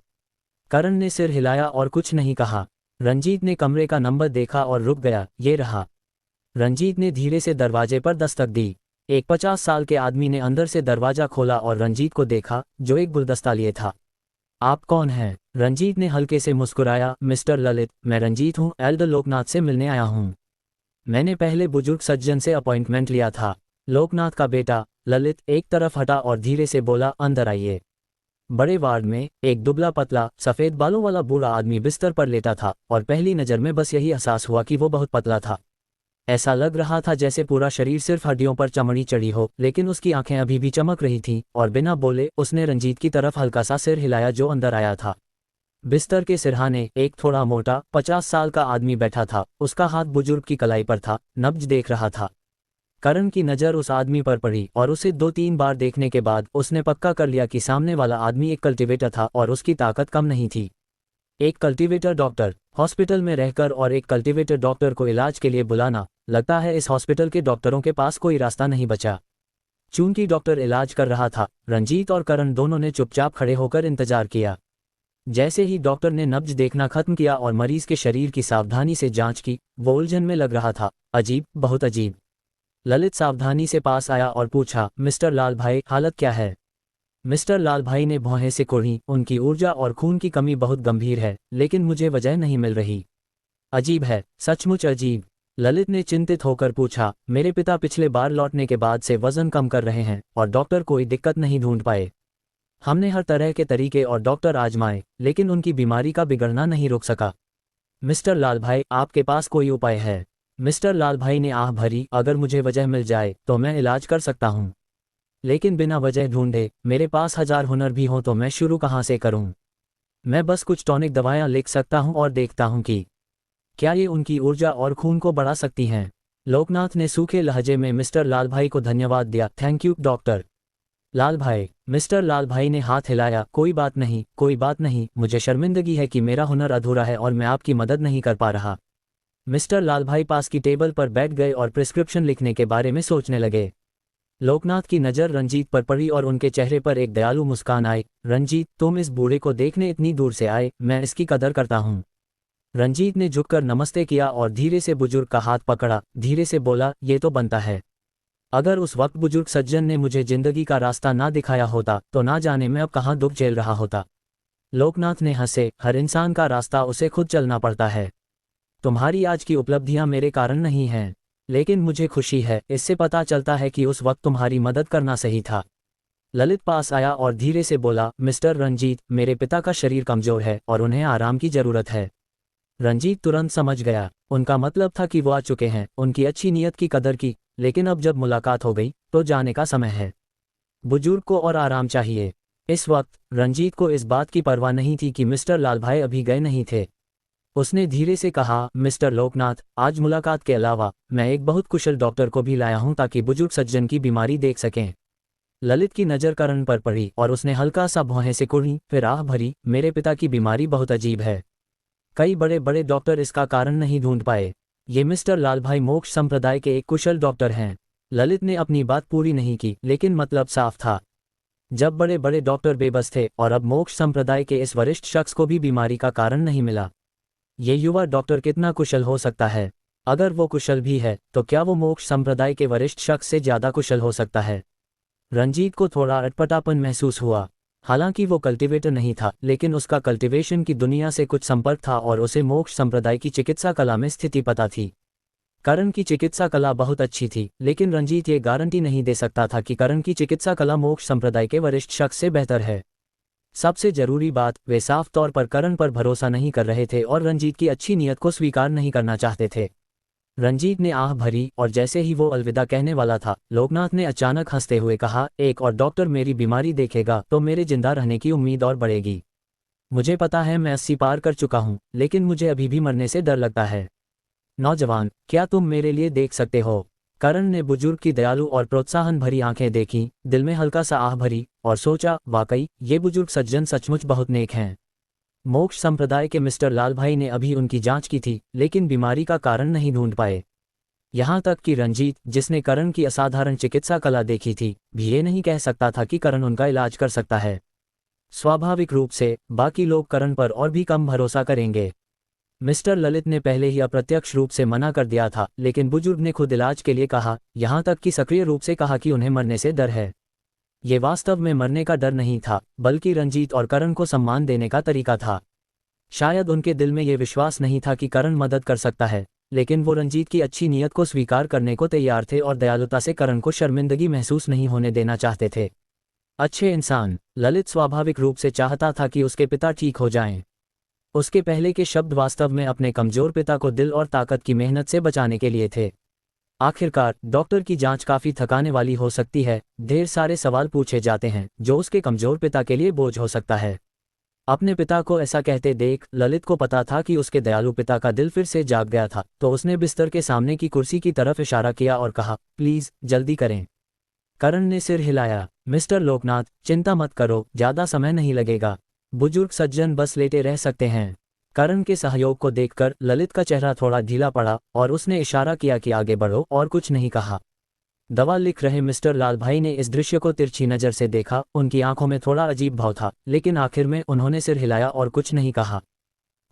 A: करण ने सिर हिलाया और कुछ नहीं कहा। रंजीत ने कमरे का नंबर देखा और रुक गया। ये रहा। रंजीत ने धीरे से दरवाजे पर दस्तक दी। एक 50 साल के आदमी ने अंदर से दरवाजा खोला और रंजीत को देखा, जो एक गुलदस्ता लिए था। आप कौन हैं? रंजीत ने हल्के से मुस्कुराया। मिस्टर ललित, मैं रंजीत हूँ, एल्डर लोकनाथ से मिलने आया हूँ। मैंने पहले बुजुर्ग सज्जन से अपॉइंटमेंट लिया था। लोकनाथ का बेटा ललित एक तरफ हटा और धीरे से बोला, अंदर आइए। बड़े वार्ड में एक दुबला पतला सफेद बालों वाला बूढ़ा आदमी बिस्तर पर लेटा था, और पहली नज़र में बस यही एहसास हुआ कि वो बहुत पतला था। ऐसा लग रहा था जैसे पूरा शरीर सिर्फ हड्डियों पर चमड़ी चढ़ी हो, लेकिन उसकी आंखें अभी भी चमक रही थीं, और बिना बोले उसने रंजीत की तरफ हल्का सा सिर हिलाया जो अंदर आया था। बिस्तर के सिरहाने एक थोड़ा मोटा 50 साल का आदमी बैठा था। उसका हाथ बुजुर्ग की कलाई पर था, नब्ज देख रहा था। करण की नज़र उस आदमी पर पड़ी, और उसे 2-3 बार देखने के बाद उसने पक्का कर लिया कि सामने वाला आदमी एक कल्टीवेटर था और उसकी ताकत कम नहीं थी। एक कल्टीवेटर डॉक्टर हॉस्पिटल में रहकर और एक कल्टीवेटर डॉक्टर को इलाज के लिए बुलाना, लगता है इस हॉस्पिटल के डॉक्टरों के पास कोई रास्ता नहीं बचा। चूंकि डॉक्टर इलाज कर रहा था, रंजीत और करण दोनों ने चुपचाप खड़े होकर इंतजार किया। जैसे ही डॉक्टर ने नब्ज देखना खत्म किया और मरीज के शरीर की सावधानी से जांच की, वो उलझन में लग रहा था। अजीब, बहुत अजीब। ललित सावधानी से पास आया और पूछा, मिस्टर लाल भाई, हालत क्या है? मिस्टर लाल भाई ने भौहें से कुढ़ी। उनकी ऊर्जा और खून की कमी बहुत गंभीर है, लेकिन मुझे वजह नहीं मिल रही। अजीब है, सचमुच अजीब। ललित ने चिंतित होकर पूछा, मेरे पिता पिछले बार लौटने के बाद से वजन कम कर रहे हैं और डॉक्टर कोई दिक्कत नहीं ढूंढ पाए। हमने हर तरह के तरीके और डॉक्टर आजमाए, लेकिन उनकी बीमारी का बिगड़ना नहीं रुक सका। मिस्टर लाल भाई, आपके पास कोई उपाय है? मिस्टर लाल भाई ने आह भरी। अगर मुझे वजह मिल जाए तो मैं इलाज कर सकता हूँ, लेकिन बिना वजह ढूंढे मेरे पास 1000 हुनर भी हो तो मैं शुरू कहाँ से करूँ? मैं बस कुछ टॉनिक दवाएं लिख सकता हूँ और देखता हूँ कि क्या ये उनकी ऊर्जा और खून को बढ़ा सकती हैं। लोकनाथ ने सूखे लहजे में मिस्टर लाल भाई को धन्यवाद दिया। थैंक यू डॉक्टर लाल भाई। मिस्टर लाल भाई ने हाथ हिलाया। कोई बात नहीं, कोई बात नहीं, मुझे शर्मिंदगी है कि मेरा हुनर अधूरा है और मैं आपकी मदद नहीं कर पा रहा। मिस्टर लाल भाई पास की टेबल पर बैठ गए और प्रिस्क्रिप्शन लिखने के बारे में सोचने लगे। लोकनाथ की नज़र रंजीत पर पड़ी और उनके चेहरे पर एक दयालु मुस्कान आई। रंजीत, तुम इस बूढ़े को देखने इतनी दूर से आए, मैं इसकी कदर करता हूँ। रंजीत ने झुककर नमस्ते किया और धीरे से बुजुर्ग का हाथ पकड़ा। धीरे से बोला, ये तो बनता है। अगर उस वक्त बुजुर्ग सज्जन ने मुझे जिंदगी का रास्ता ना दिखाया होता तो ना जाने मैं अब कहाँ दुख झेल रहा होता। लोकनाथ ने हंसे। हर इंसान का रास्ता उसे खुद चलना पड़ता है। तुम्हारी आज की उपलब्धियां मेरे कारण नहीं हैं, लेकिन मुझे खुशी है। इससे पता चलता है कि उस वक्त तुम्हारी मदद करना सही था। ललित पास आया और धीरे से बोला, मिस्टर रंजीत, मेरे पिता का शरीर कमजोर है और उन्हें आराम की जरूरत है। रंजीत तुरंत समझ गया। उनका मतलब था कि वो आ चुके हैं, उनकी अच्छी नीयत की कदर की, लेकिन अब जब मुलाकात हो गई तो जाने का समय है। बुजुर्ग को और आराम चाहिए। इस वक्त रंजीत को इस बात की परवाह नहीं थी कि मिस्टर लाल भाई अभी गए नहीं थे। उसने धीरे से कहा, मिस्टर लोकनाथ, आज मुलाकात के अलावा मैं एक बहुत कुशल डॉक्टर को भी लाया हूं ताकि बुजुर्ग सज्जन की बीमारी देख सकें। ललित की नज़र करण पर पड़ी और उसने हल्का सा भौहें से कुढ़ी, फिर आह भरी। मेरे पिता की बीमारी बहुत अजीब है। कई बड़े बड़े डॉक्टर इसका कारण नहीं ढूंढ पाए। ये मिस्टर लाल भाई मोक्ष संप्रदाय के एक कुशल डॉक्टर हैं। ललित ने अपनी बात पूरी नहीं की, लेकिन मतलब साफ था। जब बड़े बड़े डॉक्टर बेबस थे और अब मोक्ष संप्रदाय के इस वरिष्ठ शख्स को भी बीमारी का कारण नहीं मिला। ये युवा डॉक्टर कितना कुशल हो सकता है? अगर वो कुशल भी है तो क्या वो मोक्ष संप्रदाय के वरिष्ठ शख्स से ज्यादा कुशल हो सकता है? रंजीत को थोड़ा अटपटापन महसूस हुआ। हालांकि वो कल्टीवेटर नहीं था, लेकिन उसका कल्टीवेशन की दुनिया से कुछ संपर्क था और उसे मोक्ष संप्रदाय की चिकित्सा कला में स्थिति पता थी। करण की चिकित्सा कला बहुत अच्छी थी, लेकिन रंजीत ये गारंटी नहीं दे सकता था कि करण की चिकित्सा कला मोक्ष संप्रदाय के वरिष्ठ शख्स से बेहतर है। सबसे जरूरी बात, वे साफ तौर पर करण पर भरोसा नहीं कर रहे थे और रंजीत की अच्छी नीयत को स्वीकार नहीं करना चाहते थे। रंजीत ने आह भरी और जैसे ही वो अलविदा कहने वाला था, लोकनाथ ने अचानक हंसते हुए कहा, एक और डॉक्टर मेरी बीमारी देखेगा तो मेरे जिंदा रहने की उम्मीद और बढ़ेगी। मुझे पता है मैं 80 पार कर चुका हूँ, लेकिन मुझे अभी भी मरने से डर लगता है। नौजवान, क्या तुम मेरे लिए देख सकते हो? करण ने बुजुर्ग की दयालु और प्रोत्साहन भरी आंखें देखीं, दिल में हल्का सा आह भरी और सोचा, वाकई ये बुजुर्ग सज्जन सचमुच बहुत नेक हैं। मोक्ष संप्रदाय के मिस्टर लाल भाई ने अभी उनकी जांच की थी, लेकिन बीमारी का कारण नहीं ढूंढ पाए। यहाँ तक कि रंजीत, जिसने करण की असाधारण चिकित्सा कला देखी थी, भी ये नहीं कह सकता था कि करण उनका इलाज कर सकता है। स्वाभाविक रूप से बाकी लोग करण पर और भी कम भरोसा करेंगे। मिस्टर ललित ने पहले ही अप्रत्यक्ष रूप से मना कर दिया था, लेकिन बुजुर्ग ने खुद इलाज के लिए कहा, यहाँ तक कि सक्रिय रूप से कहा कि उन्हें मरने से डर है। ये वास्तव में मरने का डर नहीं था, बल्कि रंजीत और करण को सम्मान देने का तरीका था। शायद उनके दिल में ये विश्वास नहीं था कि करण मदद कर सकता है, लेकिन वो रंजीत की अच्छी नीयत को स्वीकार करने को तैयार थे और दयालुता से करण को शर्मिंदगी महसूस नहीं होने देना चाहते थे। अच्छे इंसान, ललित स्वाभाविक रूप से चाहता था कि उसके पिता ठीक हो जाएं। उसके पहले के शब्द वास्तव में अपने कमजोर पिता को दिल और ताकत की मेहनत से बचाने के लिए थे। आखिरकार डॉक्टर की जांच काफी थकाने वाली हो सकती है, ढेर सारे सवाल पूछे जाते हैं जो उसके कमजोर पिता के लिए बोझ हो सकता है। अपने पिता को ऐसा कहते देख ललित को पता था कि उसके दयालु पिता का दिल फिर से जाग गया था, तो उसने बिस्तर के सामने की कुर्सी की तरफ इशारा किया और कहा, प्लीज जल्दी करें। करण ने सिर हिलाया, मिस्टर लोकनाथ, चिंता मत करो, ज्यादा समय नहीं लगेगा। बुजुर्ग सज्जन बस लेटे रह सकते हैं। करण के सहयोग को देखकर ललित का चेहरा थोड़ा ढीला पड़ा और उसने इशारा किया कि आगे बढ़ो, और कुछ नहीं कहा। दवा लिख रहे मिस्टर लाल भाई ने इस दृश्य को तिरछी नजर से देखा, उनकी आंखों में थोड़ा अजीब भाव था, लेकिन आखिर में उन्होंने सिर हिलाया और कुछ नहीं कहा।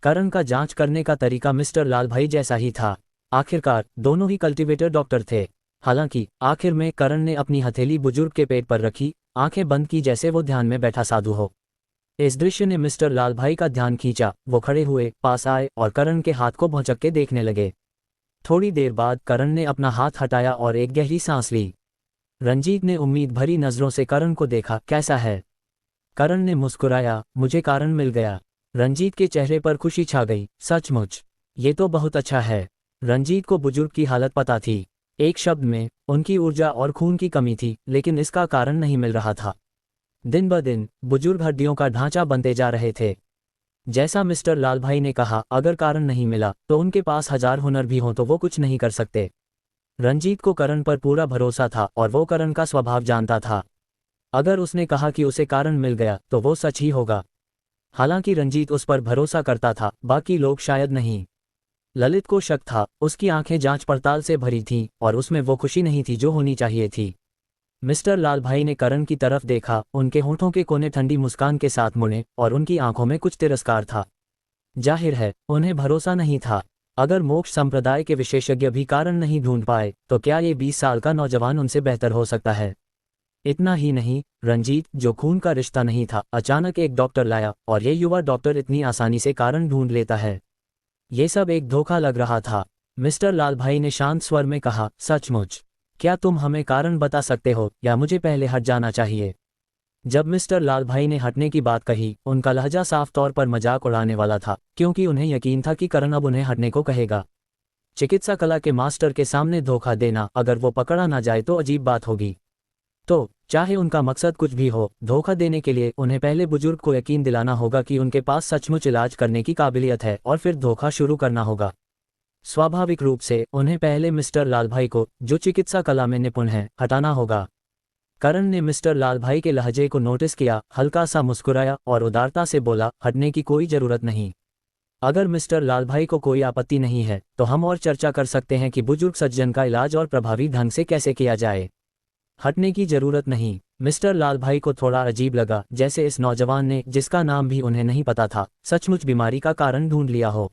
A: करण का जांच करने का तरीका मिस्टर लाल भाई जैसा ही था। आखिरकार दोनों ही कल्टीवेटर डॉक्टर थे। हालांकि आखिर में करण ने अपनी हथेली बुजुर्ग के पेट पर रखी, आंखें बंद की जैसे वो ध्यान में बैठा साधु हो। इस दृश्य ने मिस्टर लाल भाई का ध्यान खींचा। वो खड़े हुए, पास आए और करण के हाथ को भौचक के देखने लगे। थोड़ी देर बाद करण ने अपना हाथ हटाया और एक गहरी सांस ली। रंजीत ने उम्मीद भरी नजरों से करण को देखा, कैसा है? करण ने मुस्कुराया, मुझे कारण मिल गया। रंजीत के चेहरे पर खुशी छा गई, सचमुच? ये तो बहुत अच्छा है। रंजीत को बुजुर्ग की हालत पता थी। एक शब्द में, उनकी ऊर्जा और खून की कमी थी, लेकिन इसका कारण नहीं मिल रहा था। दिन ब दिन बुजुर्ग हड्डियों का ढांचा बनते जा रहे थे। जैसा मिस्टर लाल भाई ने कहा, अगर कारण नहीं मिला तो उनके पास 1000 हुनर भी हों तो वो कुछ नहीं कर सकते। रंजीत को करण पर पूरा भरोसा था और वो करण का स्वभाव जानता था। अगर उसने कहा कि उसे कारण मिल गया तो वो सच ही होगा। हालांकि रंजीत उस पर भरोसा करता था, बाकी लोग शायद नहीं। ललित को शक था, उसकी आंखें जांच पड़ताल से भरी थीं और उसमें वो खुशी नहीं थी जो होनी चाहिए थी। मिस्टर लाल भाई ने करण की तरफ देखा, उनके होंठों के कोने ठंडी मुस्कान के साथ मुड़े और उनकी आंखों में कुछ तिरस्कार था। जाहिर है उन्हें भरोसा नहीं था। अगर मोक्ष संप्रदाय के विशेषज्ञ भी कारण नहीं ढूंढ पाए तो क्या ये 20 साल का नौजवान उनसे बेहतर हो सकता है? इतना ही नहीं, रंजीत, जो खून का रिश्ता नहीं था, अचानक एक डॉक्टर लाया और ये युवा डॉक्टर इतनी आसानी से कारण ढूंढ लेता है। ये सब एक धोखा लग रहा था। मिस्टर लाल भाई ने शांत स्वर में कहा, सचमुच? क्या तुम हमें कारण बता सकते हो या मुझे पहले हट जाना चाहिए? जब मिस्टर लाल भाई ने हटने की बात कही, उनका लहजा साफ तौर पर मजाक उड़ाने वाला था, क्योंकि उन्हें यकीन था कि करण अब उन्हें हटने को कहेगा। चिकित्सा कला के मास्टर के सामने धोखा देना, अगर वो पकड़ा ना जाए तो अजीब बात होगी। तो चाहे उनका मकसद कुछ भी हो, धोखा देने के लिए उन्हें पहले बुजुर्ग को यकीन दिलाना होगा कि उनके पास सचमुच इलाज करने की काबिलियत है और फिर धोखा शुरू करना होगा। स्वाभाविक रूप से उन्हें पहले मिस्टर लाल भाई को, जो चिकित्सा कला में निपुण हैं, हटाना होगा। करण ने मिस्टर लाल भाई के लहजे को नोटिस किया, हल्का सा मुस्कुराया और उदारता से बोला, हटने की कोई जरूरत नहीं। अगर मिस्टर लाल भाई को कोई आपत्ति नहीं है तो हम और चर्चा कर सकते हैं कि बुजुर्ग सज्जन का इलाज और प्रभावी ढंग से कैसे किया जाए। हटने की जरूरत नहीं। मिस्टर लाल भाई को थोड़ा अजीब लगा, जैसे इस नौजवान ने, जिसका नाम भी उन्हें नहीं पता था, सचमुच बीमारी का कारण ढूंढ लिया हो।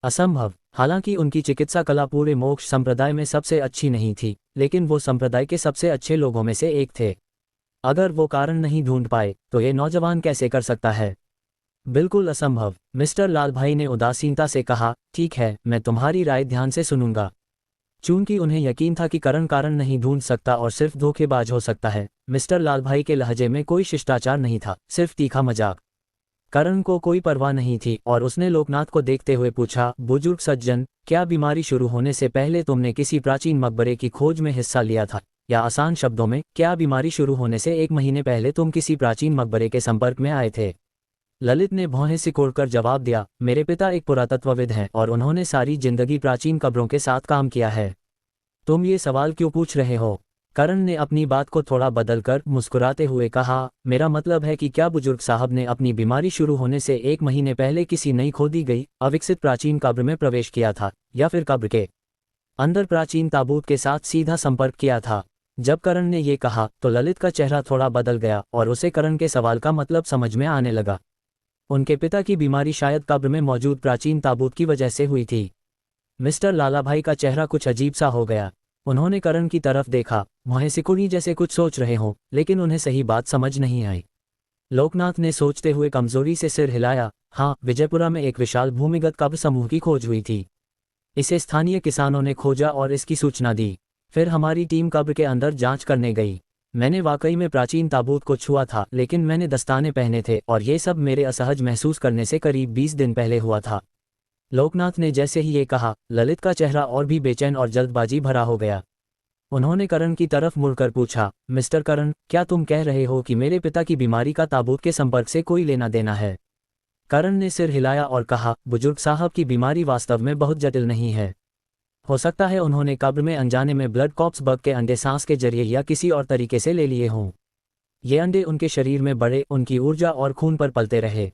A: असंभव। हालांकि उनकी चिकित्सा कला पूरे मोक्ष संप्रदाय में सबसे अच्छी नहीं थी, लेकिन वो संप्रदाय के सबसे अच्छे लोगों में से एक थे। अगर वो कारण नहीं ढूंढ पाए तो ये नौजवान कैसे कर सकता है? बिल्कुल असंभव। मिस्टर लाल भाई ने उदासीनता से कहा, ठीक है, मैं तुम्हारी राय ध्यान से सुनूंगा। चूंकि उन्हें यकीन था कि करण कारण नहीं ढूंढ सकता और सिर्फ धोखेबाज हो सकता है, मिस्टर लाल भाई के लहजे में कोई शिष्टाचार नहीं था, सिर्फ तीखा मजाक। करण को कोई परवाह नहीं थी और उसने लोकनाथ को देखते हुए पूछा, बुजुर्ग सज्जन, क्या बीमारी शुरू होने से पहले तुमने किसी प्राचीन मकबरे की खोज में हिस्सा लिया था? या आसान शब्दों में, क्या बीमारी शुरू होने से 1 महीने पहले तुम किसी प्राचीन मकबरे के संपर्क में आए थे? ललित ने भौहें सिकोड़कर जवाब दिया, मेरे पिता एक पुरातत्वविद हैं और उन्होंने सारी जिंदगी प्राचीन कब्रों के साथ काम किया है। तुम ये सवाल क्यों पूछ रहे हो? करण ने अपनी बात को थोड़ा बदलकर मुस्कुराते हुए कहा, मेरा मतलब है कि क्या बुजुर्ग साहब ने अपनी बीमारी शुरू होने से 1 महीने पहले किसी नई खोदी गई अविकसित प्राचीन कब्र में प्रवेश किया था, या फिर कब्र के अंदर प्राचीन ताबूत के साथ सीधा संपर्क किया था? जब करण ने ये कहा तो ललित का चेहरा थोड़ा बदल गया और उसे करण के सवाल का मतलब समझ में आने लगा। उनके पिता की बीमारी शायद कब्र में मौजूद प्राचीन ताबूत की वजह से हुई थी। मिस्टर लालाभाई का चेहरा कुछ अजीब सा हो गया। उन्होंने करण की तरफ देखा, भौहें सिकुड़ी जैसे कुछ सोच रहे हों, लेकिन उन्हें सही बात समझ नहीं आई। लोकनाथ ने सोचते हुए कमजोरी से सिर हिलाया, हाँ, विजयपुरा में एक विशाल भूमिगत कब्र समूह की खोज हुई थी। इसे स्थानीय किसानों ने खोजा और इसकी सूचना दी। फिर हमारी टीम कब्र के अंदर जांच करने गई। मैंने वाकई में प्राचीन ताबूत को छुआ था, लेकिन मैंने दस्ताने पहने थे और ये सब मेरे असहज महसूस करने से करीब 20 दिन पहले हुआ था। लोकनाथ ने जैसे ही ये कहा, ललित का चेहरा और भी बेचैन और जल्दबाजी भरा हो गया। उन्होंने करण की तरफ मुड़कर पूछा, मिस्टर करण, क्या तुम कह रहे हो कि मेरे पिता की बीमारी का ताबूत के संपर्क से कोई लेना देना है? करण ने सिर हिलाया और कहा, बुजुर्ग साहब की बीमारी वास्तव में बहुत जटिल नहीं है। हो सकता है उन्होंने कब्र में अनजाने में ब्लड कॉप्स बग के अंडे सांस के जरिए या किसी और तरीके से ले लिए हों। ये अंडे उनके शरीर में बढ़े, उनकी ऊर्जा और खून पर पलते रहे।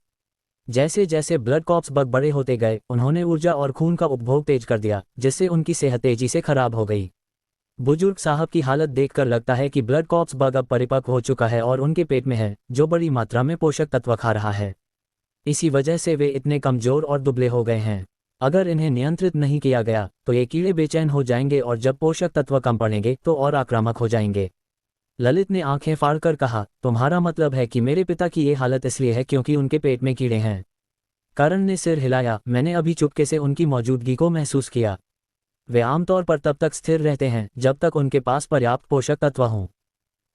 A: जैसे जैसे ब्लड कॉप्स बग बड़े होते गए, उन्होंने ऊर्जा और खून का उपभोग तेज कर दिया, जिससे उनकी सेहत तेजी से खराब हो गई। बुजुर्ग साहब की हालत देखकर लगता है कि ब्लड कॉप्स बग अब परिपक्व हो चुका है और उनके पेट में है, जो बड़ी मात्रा में पोषक तत्व खा रहा है। इसी वजह से वे इतने कमजोर और दुबले हो गए हैं। अगर इन्हें नियंत्रित नहीं किया गया तो ये कीड़े बेचैन हो जाएंगे और जब पोषक तत्व कम पड़ेंगे तो और आक्रामक हो जाएंगे। ललित ने आंखें फाड़कर कहा, तुम्हारा मतलब है कि मेरे पिता की ये हालत इसलिए है क्योंकि उनके पेट में कीड़े हैं? करण ने सिर हिलाया, मैंने अभी चुपके से उनकी मौजूदगी को महसूस किया। वे आमतौर पर तब तक स्थिर रहते हैं जब तक उनके पास पर्याप्त पोषक तत्व हों।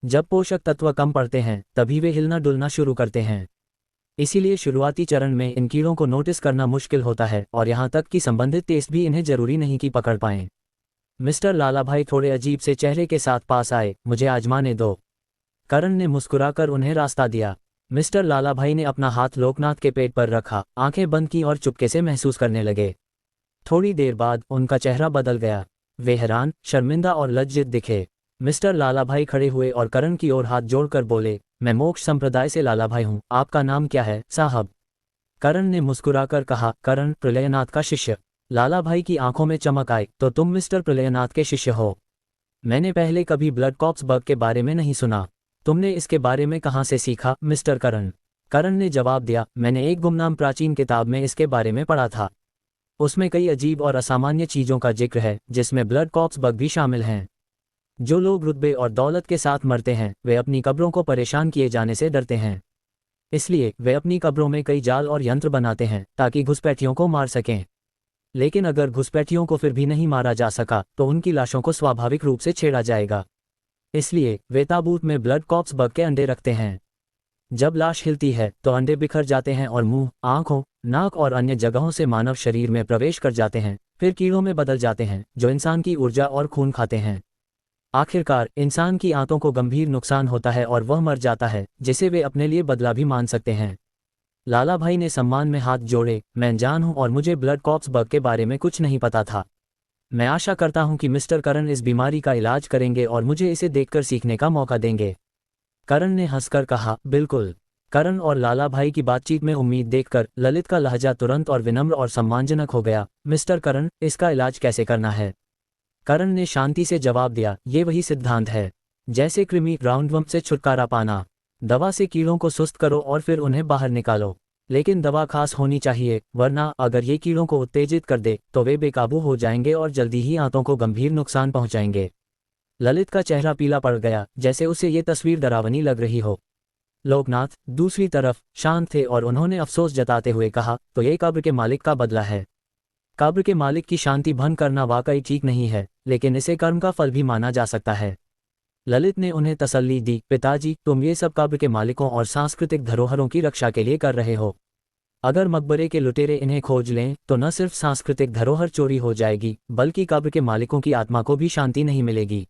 A: जब पोषक तत्व कम पड़ते हैं तभी वे हिलना डुलना शुरू करते हैं। इसीलिए शुरुआती चरण में इन कीड़ों को नोटिस करना मुश्किल होता है और यहाँ तक कि संबंधित टेस्ट भी इन्हें जरूरी नहीं कि पकड़ पाएं। मिस्टर लालाभाई थोड़े अजीब से चेहरे के साथ पास आए, मुझे आजमाने दो। करण ने मुस्कुराकर उन्हें रास्ता दिया। मिस्टर लालाभाई ने अपना हाथ लोकनाथ के पेट पर रखा, आंखें बंद की और चुपके से महसूस करने लगे। थोड़ी देर बाद उनका चेहरा बदल गया। वे हैरान, शर्मिंदा और लज्जित दिखे। मिस्टर लालाभाई खड़े हुए और करण की ओर हाथ जोड़कर बोले, मैं मोक्ष संप्रदाय से लालाभाई हूँ, आपका नाम क्या है साहब? करण ने मुस्कुराकर कहा, करण, प्रलयनाथ का शिष्य। लालाभाई की आंखों में चमक आई, तो तुम मिस्टर प्रलयनाथ के शिष्य हो? मैंने पहले कभी ब्लड कॉप्स बग के बारे में नहीं सुना। तुमने इसके बारे में कहाँ से सीखा मिस्टर करण? करण ने जवाब दिया, मैंने एक गुमनाम प्राचीन किताब में इसके बारे में पढ़ा था। उसमें कई अजीब और असामान्य चीज़ों का जिक्र है, जिसमें ब्लड कॉप्स बग भी शामिल हैं। जो लोग रुतबे और दौलत के साथ मरते हैं वे अपनी कब्रों को परेशान किए जाने से डरते हैं। इसलिए वे अपनी कब्रों में कई जाल और यंत्र बनाते हैं ताकि घुसपैठियों को मार सकें। लेकिन अगर घुसपैठियों को फिर भी नहीं मारा जा सका तो उनकी लाशों को स्वाभाविक रूप से छेड़ा जाएगा। इसलिए वे ताबूत में ब्लड कॉप्स बग के अंडे रखते हैं। जब लाश हिलती है तो अंडे बिखर जाते हैं और मुंह, आंखों, नाक और अन्य जगहों से मानव शरीर में प्रवेश कर जाते हैं, फिर कीड़ों में बदल जाते हैं जो इंसान की ऊर्जा और खून खाते हैं। आखिरकार इंसान की आंतों को गंभीर नुकसान होता है और वह मर जाता है, जिसे वे अपने लिए बदला भी मान सकते हैं। लालाभाई ने सम्मान में हाथ जोड़े, मैं अनजान हूं और मुझे ब्लड कॉप्स बग के बारे में कुछ नहीं पता था। मैं आशा करता हूं कि मिस्टर करण इस बीमारी का इलाज करेंगे और मुझे इसे देखकर सीखने का मौका देंगे। करण ने हंसकर कहा, बिल्कुल। करण और लालाभाई की बातचीत में उम्मीद देखकर ललित का लहजा तुरंत और विनम्र और सम्मानजनक हो गया। मिस्टर करण, इसका इलाज कैसे करना है? करण ने शांति से जवाब दिया, ये वही सिद्धांत है जैसे कृमि राउंडवम से छुटकारा पाना। दवा से कीड़ों को सुस्त करो और फिर उन्हें बाहर निकालो, लेकिन दवा खास होनी चाहिए, वरना अगर ये कीड़ों को उत्तेजित कर दे तो वे बेकाबू हो जाएंगे और जल्दी ही आंतों को गंभीर नुकसान पहुंचाएंगे। ललित का चेहरा पीला पड़ गया, जैसे उसे ये तस्वीर डरावनी लग रही हो। लोकनाथ दूसरी तरफ शांत थे और उन्होंने अफसोस जताते हुए कहा, तो ये कब्र के मालिक का बदला है। कब्र के मालिक की शांति भंग करना वाकई ठीक नहीं है, लेकिन इसे कर्म का फल भी माना जा सकता है। ललित ने उन्हें तसल्ली दी, पिताजी तुम ये सब कब्र के मालिकों और सांस्कृतिक धरोहरों की रक्षा के लिए कर रहे हो। अगर मकबरे के लुटेरे इन्हें खोज लें तो न सिर्फ सांस्कृतिक धरोहर चोरी हो जाएगी, बल्कि कब्र के मालिकों की आत्मा को भी शांति नहीं मिलेगी।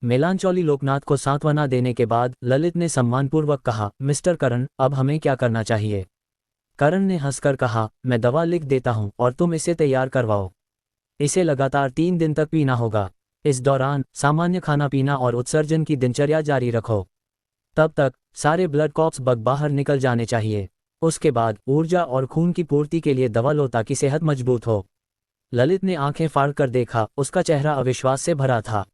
A: मेलांचौली लोकनाथ को सांत्वना देने के बाद ललित ने सम्मानपूर्वक कहा, मिस्टर करण अब हमें क्या करना चाहिए। करण ने हंसकर कहा, मैं दवा लिख देता हूं और तुम इसे तैयार करवाओ। इसे लगातार 3 दिन तक पीना होगा। इस दौरान सामान्य खाना पीना और उत्सर्जन की दिनचर्या जारी रखो। तब तक सारे ब्लड कॉप्स बग बाहर निकल जाने चाहिए। उसके बाद ऊर्जा और खून की पूर्ति के लिए दवा लो ताकि सेहत मजबूत हो। ललित ने आंखें फाड़कर देखा, उसका चेहरा अविश्वास से भरा था।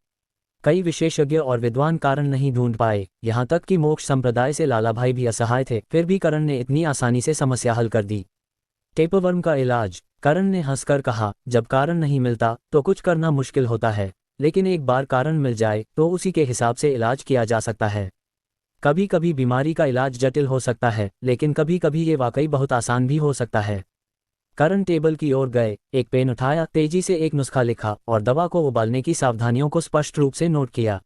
A: कई विशेषज्ञ और विद्वान कारण नहीं ढूंढ पाए, यहाँ तक कि मोक्ष संप्रदाय से लाला भाई भी असहाय थे, फिर भी करण ने इतनी आसानी से समस्या हल कर दी। टेपवर्म का इलाज। करण ने हंसकर कहा, जब कारण नहीं मिलता तो कुछ करना मुश्किल होता है, लेकिन एक बार कारण मिल जाए तो उसी के हिसाब से इलाज किया जा सकता है। कभी कभी बीमारी का इलाज जटिल हो सकता है, लेकिन कभी कभी ये वाकई बहुत आसान भी हो सकता है। करण टेबल की ओर गए, एक पेन उठाया, तेजी से एक नुस्खा लिखा और दवा को उबालने की सावधानियों को स्पष्ट रूप से नोट किया।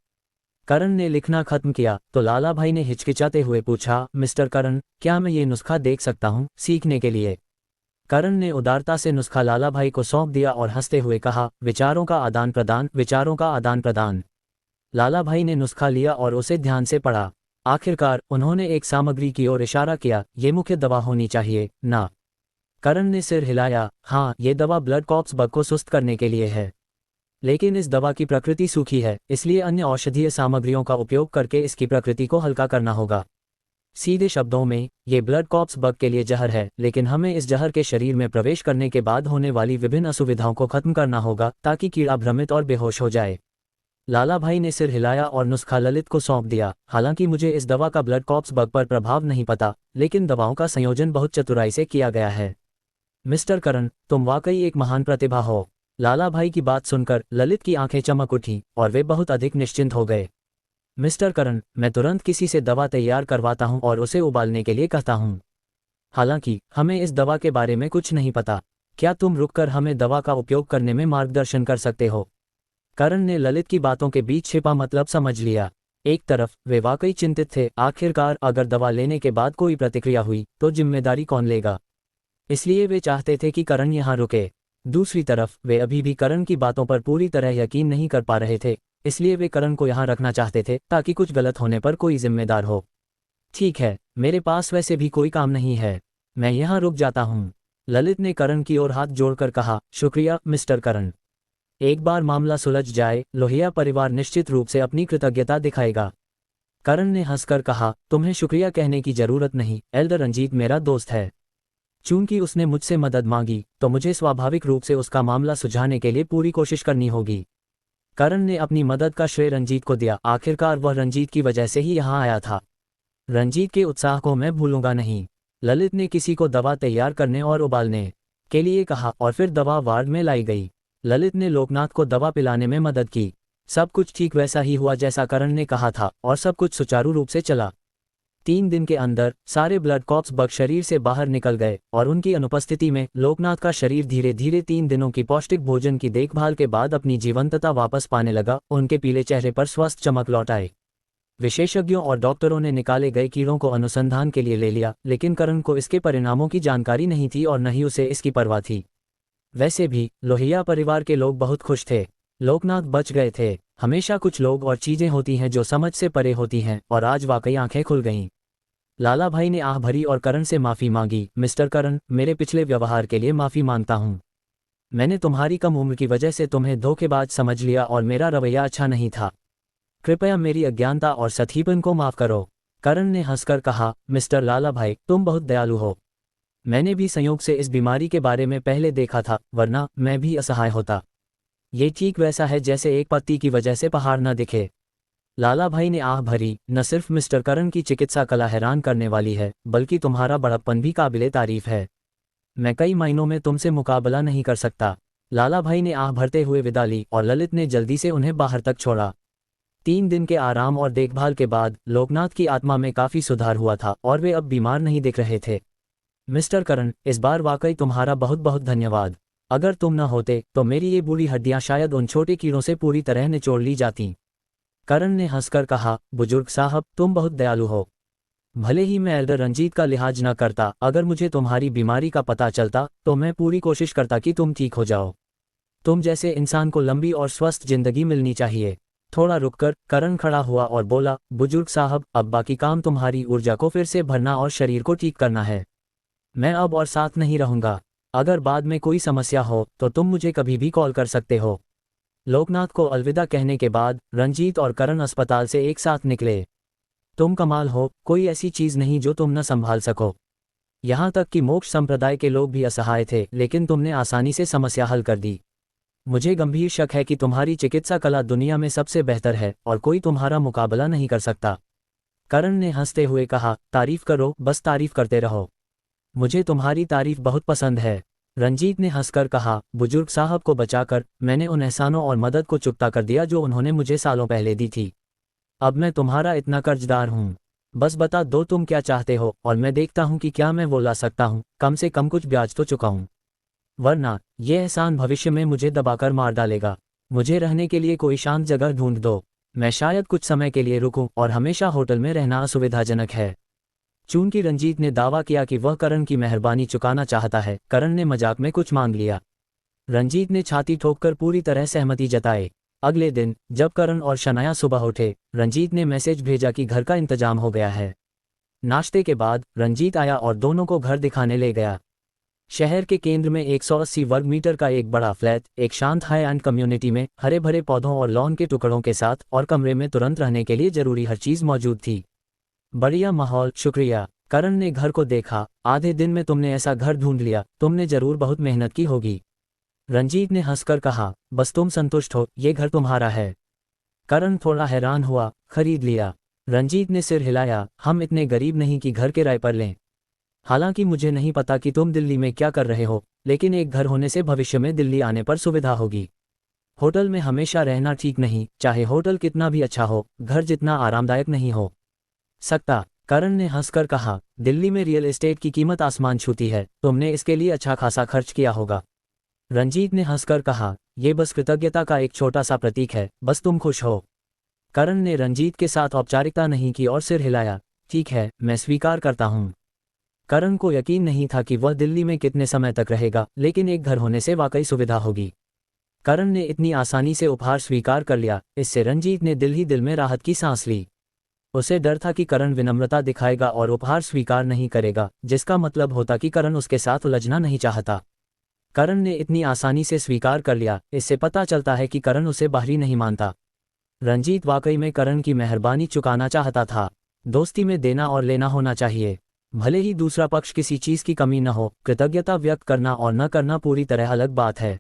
A: करण ने लिखना खत्म किया तो लाला भाई ने हिचकिचाते हुए पूछा, मिस्टर करण क्या मैं ये नुस्खा देख सकता हूँ सीखने के लिए। करण ने उदारता से नुस्खा लाला भाई को सौंप दिया और हंसते हुए कहा, विचारों का आदान प्रदान, विचारों का आदान प्रदान। लाला भाई ने नुस्खा लिया और उसे ध्यान से पढ़ा। आखिरकार उन्होंने एक सामग्री की ओर इशारा किया, ये मुख्य दवा होनी चाहिए ना। करण ने सिर हिलाया, हाँ ये दवा ब्लड कॉप्स बग को सुस्त करने के लिए है, लेकिन इस दवा की प्रकृति सूखी है, इसलिए अन्य औषधीय सामग्रियों का उपयोग करके इसकी प्रकृति को हल्का करना होगा। सीधे शब्दों में ये ब्लड कॉप्स बग के लिए जहर है, लेकिन हमें इस जहर के शरीर में प्रवेश करने के बाद होने वाली विभिन्न असुविधाओं को खत्म करना होगा ताकि कीड़ा भ्रमित और बेहोश हो जाए। लाला भाई ने सिर हिलाया और नुस्खा ललित को सौंप दिया। हालांकि मुझे इस दवा का ब्लड कॉप्स बग पर प्रभाव नहीं पता, लेकिन दवाओं का संयोजन बहुत चतुराई से किया गया है। मिस्टर करण तुम वाकई एक महान प्रतिभा हो। लाला भाई की बात सुनकर ललित की आंखें चमक उठीं और वे बहुत अधिक निश्चिंत हो गए। मिस्टर करण मैं तुरंत किसी से दवा तैयार करवाता हूं और उसे उबालने के लिए कहता हूं। हालांकि हमें इस दवा के बारे में कुछ नहीं पता, क्या तुम रुककर हमें दवा का उपयोग करने में मार्गदर्शन कर सकते हो। करण ने ललित की बातों के बीच छिपा मतलब समझ लिया। एक तरफ वे वाकई चिंतित थे, आखिरकार अगर दवा लेने के बाद कोई प्रतिक्रिया हुई तो जिम्मेदारी कौन लेगा, इसलिए वे चाहते थे कि करण यहाँ रुके। दूसरी तरफ वे अभी भी करण की बातों पर पूरी तरह यकीन नहीं कर पा रहे थे, इसलिए वे करण को यहाँ रखना चाहते थे ताकि कुछ गलत होने पर कोई जिम्मेदार हो। ठीक है, मेरे पास वैसे भी कोई काम नहीं है, मैं यहाँ रुक जाता हूँ। ललित ने करण की ओर हाथ जोड़कर कहा, शुक्रिया मिस्टर करण। एक बार मामला सुलझ जाए, लोहिया परिवार निश्चित रूप से अपनी कृतज्ञता दिखाएगा। करण ने हंसकर कहा, तुम्हें शुक्रिया कहने की जरूरत नहीं, एल्डर रंजीत मेरा दोस्त है। चूंकि उसने मुझसे मदद मांगी तो मुझे स्वाभाविक रूप से उसका मामला सुलझाने के लिए पूरी कोशिश करनी होगी। करण ने अपनी मदद का श्रेय रंजीत को दिया, आखिरकार वह रंजीत की वजह से ही यहाँ आया था। रंजीत के उत्साह को मैं भूलूंगा नहीं। ललित ने किसी को दवा तैयार करने और उबालने के लिए कहा और फिर दवा वार्ड में लाई गई। ललित ने लोकनाथ को दवा पिलाने में मदद की। सब कुछ ठीक वैसा ही हुआ जैसा करण ने कहा था और सब कुछ सुचारू रूप से चला। 3 दिन के अंदर सारे ब्लड कॉप्स बग शरीर से बाहर निकल गए और उनकी अनुपस्थिति में लोकनाथ का शरीर धीरे धीरे 3 दिनों की पौष्टिक भोजन की देखभाल के बाद अपनी जीवंतता वापस पाने लगा। उनके पीले चेहरे पर स्वस्थ चमक लौट आई। विशेषज्ञों और डॉक्टरों ने निकाले गए कीड़ों को अनुसंधान के लिए ले लिया, लेकिन करण को इसके परिणामों की जानकारी नहीं थी और न ही उसे इसकी परवाह थी। वैसे भी लोहिया परिवार के लोग बहुत खुश थे, लोकनाथ बच गए थे। हमेशा कुछ लोग और चीजें होती हैं जो समझ से परे होती हैं, और आज वाकई आंखें खुल गईं। लाला भाई ने आह भरी और करण से माफी मांगी, मिस्टर करण मेरे पिछले व्यवहार के लिए माफी मांगता हूँ। मैंने तुम्हारी कम उम्र की वजह से तुम्हें धोखेबाज समझ लिया और मेरा रवैया अच्छा नहीं था। कृपया मेरी अज्ञानता और सतीपन को माफ करो। करण ने हंसकर कहा, मिस्टर लाला भाई तुम बहुत दयालु हो। मैंने भी संयोग से इस बीमारी के बारे में पहले देखा था, वरना मैं भी असहाय होता। ये ठीक वैसा है जैसे एक पत्ती की वजह से पहाड़ न दिखे। लाला भाई ने आह भरी, न सिर्फ मिस्टर करण की चिकित्सा कला हैरान करने वाली है, बल्कि तुम्हारा बड़प्पन भी काबिले तारीफ है। मैं कई मायनों में तुमसे मुकाबला नहीं कर सकता। लाला भाई ने आह भरते हुए विदा ली और ललित ने जल्दी से उन्हें बाहर तक छोड़ा। 3 दिन के आराम और देखभाल के बाद लोकनाथ की आत्मा में काफी सुधार हुआ था और वे अब बीमार नहीं दिख रहे थे। मिस्टर करण, इस बार वाकई तुम्हारा बहुत बहुत धन्यवाद। अगर तुम न होते तो मेरी ये बूढ़ी हड्डियां शायद उन छोटे कीड़ों से पूरी तरह निचोड़ ली जाती। करण ने हंसकर कहा, बुजुर्ग साहब, तुम बहुत दयालु हो। भले ही मैं एल्डर रंजीत का लिहाज न करता, अगर मुझे तुम्हारी बीमारी का पता चलता तो मैं पूरी कोशिश करता कि तुम ठीक हो जाओ। तुम जैसे इंसान को लंबी और स्वस्थ जिंदगी मिलनी चाहिए। थोड़ा रुककर करण खड़ा हुआ और बोला, बुजुर्ग साहब, अब बाकी काम तुम्हारी ऊर्जा को फिर से भरना और शरीर को ठीक करना है। मैं अब और साथ नहीं रहूंगा। अगर बाद में कोई समस्या हो तो तुम मुझे कभी भी कॉल कर सकते हो। लोकनाथ को अलविदा कहने के बाद रंजीत और करण अस्पताल से एक साथ निकले। तुम कमाल हो, कोई ऐसी चीज नहीं जो तुम न संभाल सको। यहाँ तक कि मोक्ष संप्रदाय के लोग भी असहाय थे, लेकिन तुमने आसानी से समस्या हल कर दी। मुझे गंभीर शक है कि तुम्हारी चिकित्सा कला दुनिया में सबसे बेहतर है और कोई तुम्हारा मुकाबला नहीं कर सकता। करण ने हंसते हुए कहा, तारीफ करो, बस तारीफ करते रहो। मुझे तुम्हारी तारीफ बहुत पसंद है। रंजीत ने हंसकर कहा, बुजुर्ग साहब को बचाकर मैंने उन एहसानों और मदद को चुकता कर दिया जो उन्होंने मुझे सालों पहले दी थी। अब मैं तुम्हारा इतना कर्जदार हूँ। बस बता दो तुम क्या चाहते हो और मैं देखता हूँ कि क्या मैं वो ला सकता हूँ, कम से कम कुछ ब्याज तो चुकाऊँ। वरना ये एहसान भविष्य में मुझे दबाकर मार डालेगा। मुझे रहने के लिए कोई शांत जगह ढूंढ दो। मैं शायद कुछ समय के लिए रुकूं और हमेशा होटल में रहना असुविधाजनक है। चूंकि रंजीत ने दावा किया कि वह करण की मेहरबानी चुकाना चाहता है, करण ने मजाक में कुछ मांग लिया। रंजीत ने छाती ठोककर पूरी तरह सहमति जताई। अगले दिन जब करण और शनाया सुबह उठे, रंजीत ने मैसेज भेजा कि घर का इंतजाम हो गया है। नाश्ते के बाद रंजीत आया और दोनों को घर दिखाने ले गया। शहर के केंद्र में 180 वर्ग मीटर का एक बड़ा फ्लैट, एक शांत हाई एंड कम्युनिटी में हरे भरे पौधों और लॉन के टुकड़ों के साथ, और कमरे में तुरंत रहने के लिए जरूरी हर चीज मौजूद थी। बढ़िया माहौल, शुक्रिया। करण ने घर को देखा। आधे दिन में तुमने ऐसा घर ढूंढ लिया, तुमने जरूर बहुत मेहनत की होगी। रंजीत ने हंसकर कहा, बस तुम संतुष्ट हो, ये घर तुम्हारा है। करण थोड़ा हैरान हुआ, खरीद लिया। रंजीत ने सिर हिलाया, हम इतने गरीब नहीं कि घर किराए पर लें। हालांकि मुझे नहीं पता कि तुम दिल्ली में क्या कर रहे हो, लेकिन एक घर होने से भविष्य में दिल्ली आने पर सुविधा होगी। होटल में हमेशा रहना ठीक नहीं, चाहे होटल कितना भी अच्छा हो, घर जितना आरामदायक नहीं हो सकता। करण ने हंसकर कहा, दिल्ली में रियल एस्टेट की कीमत आसमान छूती है, तुमने इसके लिए अच्छा खासा खर्च किया होगा। रंजीत ने हंसकर कहा, यह बस कृतज्ञता का एक छोटा सा प्रतीक है, बस तुम खुश हो। करण ने रंजीत के साथ औपचारिकता नहीं की और सिर हिलाया, ठीक है, मैं स्वीकार करता हूँ। करण को यकीन नहीं था कि वह दिल्ली में कितने समय तक रहेगा, लेकिन एक घर होने से वाकई सुविधा होगी। करण ने इतनी आसानी से उपहार स्वीकार कर लिया, इससे रंजीत ने दिल ही दिल में राहत की सांस ली। उसे डर था कि करण विनम्रता दिखाएगा और उपहार स्वीकार नहीं करेगा, जिसका मतलब होता कि करण उसके साथ उलझना नहीं चाहता। करण ने इतनी आसानी से स्वीकार कर लिया, इससे पता चलता है कि करण उसे बाहरी नहीं मानता। रंजीत वाकई में करण की मेहरबानी चुकाना चाहता था। दोस्ती में देना और लेना होना चाहिए। भले ही दूसरा पक्ष किसी चीज की कमी न हो, कृतज्ञता व्यक्त करना और न करना पूरी तरह अलग बात है।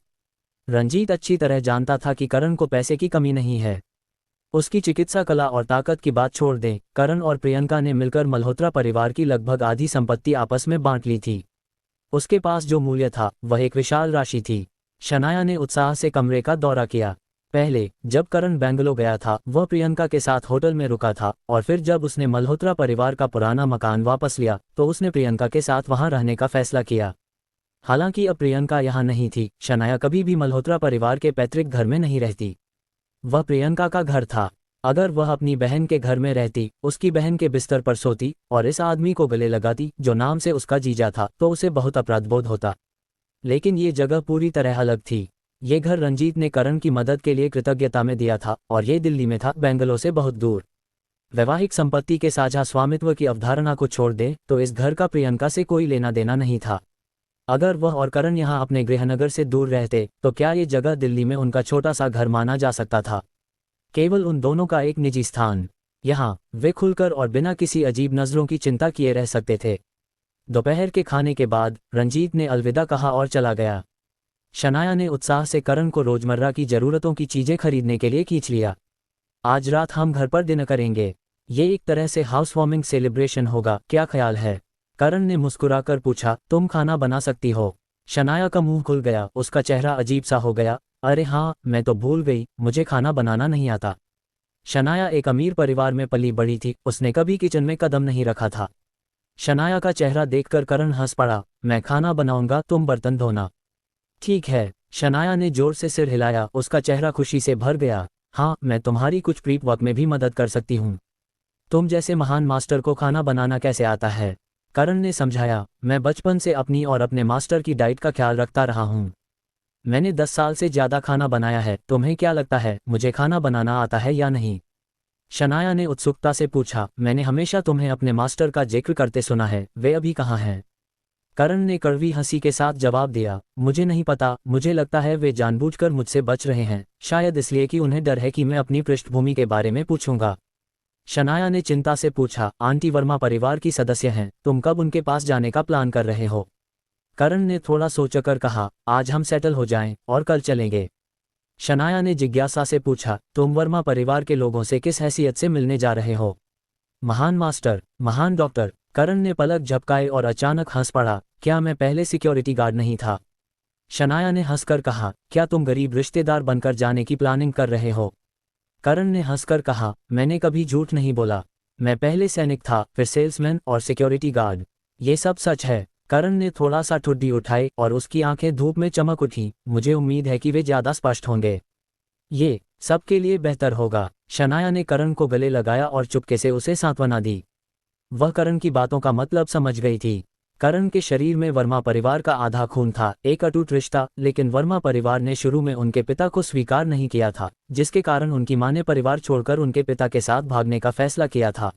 A: रंजीत अच्छी तरह जानता था कि करण को पैसे की कमी नहीं है। उसकी चिकित्सा कला और ताकत की बात छोड़ दें, करण और प्रियंका ने मिलकर मल्होत्रा परिवार की लगभग आधी संपत्ति आपस में बांट ली थी। उसके पास जो मूल्य था वह एक विशाल राशि थी। शनाया ने उत्साह से कमरे का दौरा किया। पहले जब करण बेंगलोर गया था, वह प्रियंका के साथ होटल में रुका था, और फिर जब उसने मल्होत्रा परिवार का पुराना मकान वापस लिया तो उसने प्रियंका के साथ वहां रहने का फैसला किया। हालांकि अब प्रियंका यहाँ नहीं थी, शनाया कभी भी मल्होत्रा परिवार के पैतृक घर में नहीं रहती। वह प्रियंका का घर था। अगर वह अपनी बहन के घर में रहती, उसकी बहन के बिस्तर पर सोती और इस आदमी को गले लगाती जो नाम से उसका जीजा था, तो उसे बहुत अपराधबोध होता। लेकिन ये जगह पूरी तरह अलग थी। ये घर रंजीत ने करण की मदद के लिए कृतज्ञता में दिया था, और ये दिल्ली में था, बेंगलोर से बहुत दूर। वैवाहिक संपत्ति के साझा स्वामित्व की अवधारणा को छोड़ दें तो इस घर का प्रियंका से कोई लेना देना नहीं था। अगर वह और करण यहाँ अपने गृहनगर से दूर रहते तो क्या ये जगह दिल्ली में उनका छोटा सा घर माना जा सकता था, केवल उन दोनों का एक निजी स्थान। यहाँ वे खुलकर और बिना किसी अजीब नजरों की चिंता किए रह सकते थे। दोपहर के खाने के बाद रंजीत ने अलविदा कहा और चला गया। शनाया ने उत्साह से करण को रोजमर्रा की जरूरतों की चीजें खरीदने के लिए खींच लिया। आज रात हम घर पर डिनर करेंगे। ये एक तरह से हाउस वार्मिंग सेलिब्रेशन होगा, क्या ख्याल है? करण ने मुस्कुराकर पूछा, तुम खाना बना सकती हो? शनाया का मुंह खुल गया, उसका चेहरा अजीब सा हो गया। अरे हाँ, मैं तो भूल गई, मुझे खाना बनाना नहीं आता। शनाया एक अमीर परिवार में पली बड़ी थी, उसने कभी किचन में कदम नहीं रखा था। शनाया का चेहरा देखकर करण हंस पड़ा। मैं खाना बनाऊंगा, तुम बर्तन धोना। ठीक है। शनाया ने जोर से सिर हिलाया, उसका चेहरा खुशी से भर गया। हाँ, मैं तुम्हारी कुछ प्री वर्क में भी मदद कर सकती हूँ। तुम जैसे महान मास्टर को खाना बनाना कैसे आता है? करण ने समझाया। मैं बचपन से अपनी और अपने मास्टर की डाइट का ख्याल रखता रहा हूँ। मैंने 10 साल से ज़्यादा खाना बनाया है। तुम्हें क्या लगता है मुझे खाना बनाना आता है या नहीं? शनाया ने उत्सुकता से पूछा। मैंने हमेशा तुम्हें अपने मास्टर का जिक्र करते सुना है, वे अभी कहाँ हैं? करण ने कड़वी हंसी के साथ जवाब दिया। मुझे नहीं पता, मुझे लगता है वे जानबूझकर मुझसे बच रहे हैं, शायद इसलिए कि उन्हें डर है कि मैं अपनी पृष्ठभूमि के बारे में पूछूंगा। शनाया ने चिंता से पूछा। आंटी वर्मा परिवार की सदस्य हैं, तुम कब उनके पास जाने का प्लान कर रहे हो? करण ने थोड़ा सोचकर कहा, आज हम सेटल हो जाएं और कल चलेंगे। शनाया ने जिज्ञासा से पूछा। तुम वर्मा परिवार के लोगों से किस हैसियत से मिलने जा रहे हो? महान मास्टर, महान डॉक्टर। करण ने पलक झपकाए और अचानक हंस पड़ा। क्या मैं पहले सिक्योरिटी गार्ड नहीं था? शनाया ने हंसकर कहा। क्या तुम गरीब रिश्तेदार बनकर जाने की प्लानिंग कर रहे हो? करण ने हंसकर कहा। मैंने कभी झूठ नहीं बोला। मैं पहले सैनिक था, फिर सेल्समैन और सिक्योरिटी गार्ड। ये सब सच है। करण ने थोड़ा सा ठुड्डी उठाई और उसकी आंखें धूप में चमक उठी। मुझे उम्मीद है कि वे ज़्यादा स्पष्ट होंगे। ये सबके लिए बेहतर होगा। शनाया ने करण को गले लगाया और चुपके से उसे सांत्वना दी। वह करण की बातों का मतलब समझ गई थी। करण के शरीर में वर्मा परिवार का आधा खून था, एक अटूट रिश्ता, लेकिन वर्मा परिवार ने शुरू में उनके पिता को स्वीकार नहीं किया था, जिसके कारण उनकी मां ने परिवार छोड़कर उनके पिता के साथ भागने का फैसला किया था।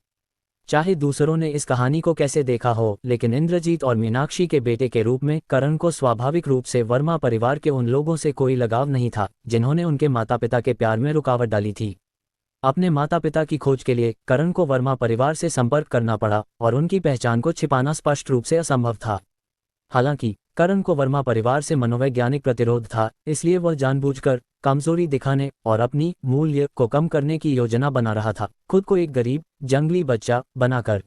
A: चाहे दूसरों ने इस कहानी को कैसे देखा हो, लेकिन इंद्रजीत और मीनाक्षी के बेटे के रूप में करण को स्वाभाविक रूप से वर्मा परिवार के उन लोगों से कोई लगाव नहीं था जिन्होंने उनके माता पिता के प्यार में रुकावट डाली थी। अपने माता पिता की खोज के लिए करण को वर्मा परिवार से संपर्क करना पड़ा और उनकी पहचान को छिपाना स्पष्ट रूप से असंभव था। हालांकि करण को वर्मा परिवार से मनोवैज्ञानिक प्रतिरोध था, इसलिए वह जानबूझकर कमजोरी दिखाने और अपनी मूल्य को कम करने की योजना बना रहा था, खुद को एक गरीब जंगली बच्चा बनाकर।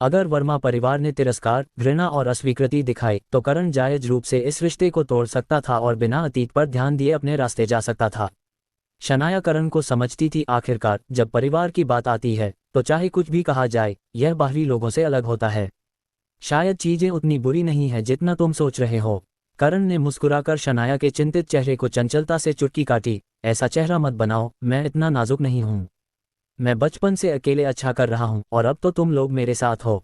A: अगर वर्मा परिवार ने तिरस्कार, घृणा और अस्वीकृति दिखाई तो करण जायज रूप से इस रिश्ते को तोड़ सकता था और बिना अतीत पर ध्यान दिए अपने रास्ते जा सकता था। शनाया करण को समझती थी, आखिरकार जब परिवार की बात आती है तो चाहे कुछ भी कहा जाए, यह बाहरी लोगों से अलग होता है। शायद चीजें उतनी बुरी नहीं है जितना तुम सोच रहे हो। करण ने मुस्कुराकर शनाया के चिंतित चेहरे को चंचलता से चुटकी काटी। ऐसा चेहरा मत बनाओ, मैं इतना नाजुक नहीं हूँ। मैं बचपन से अकेले अच्छा कर रहा हूँ और अब तो तुम लोग मेरे साथ हो।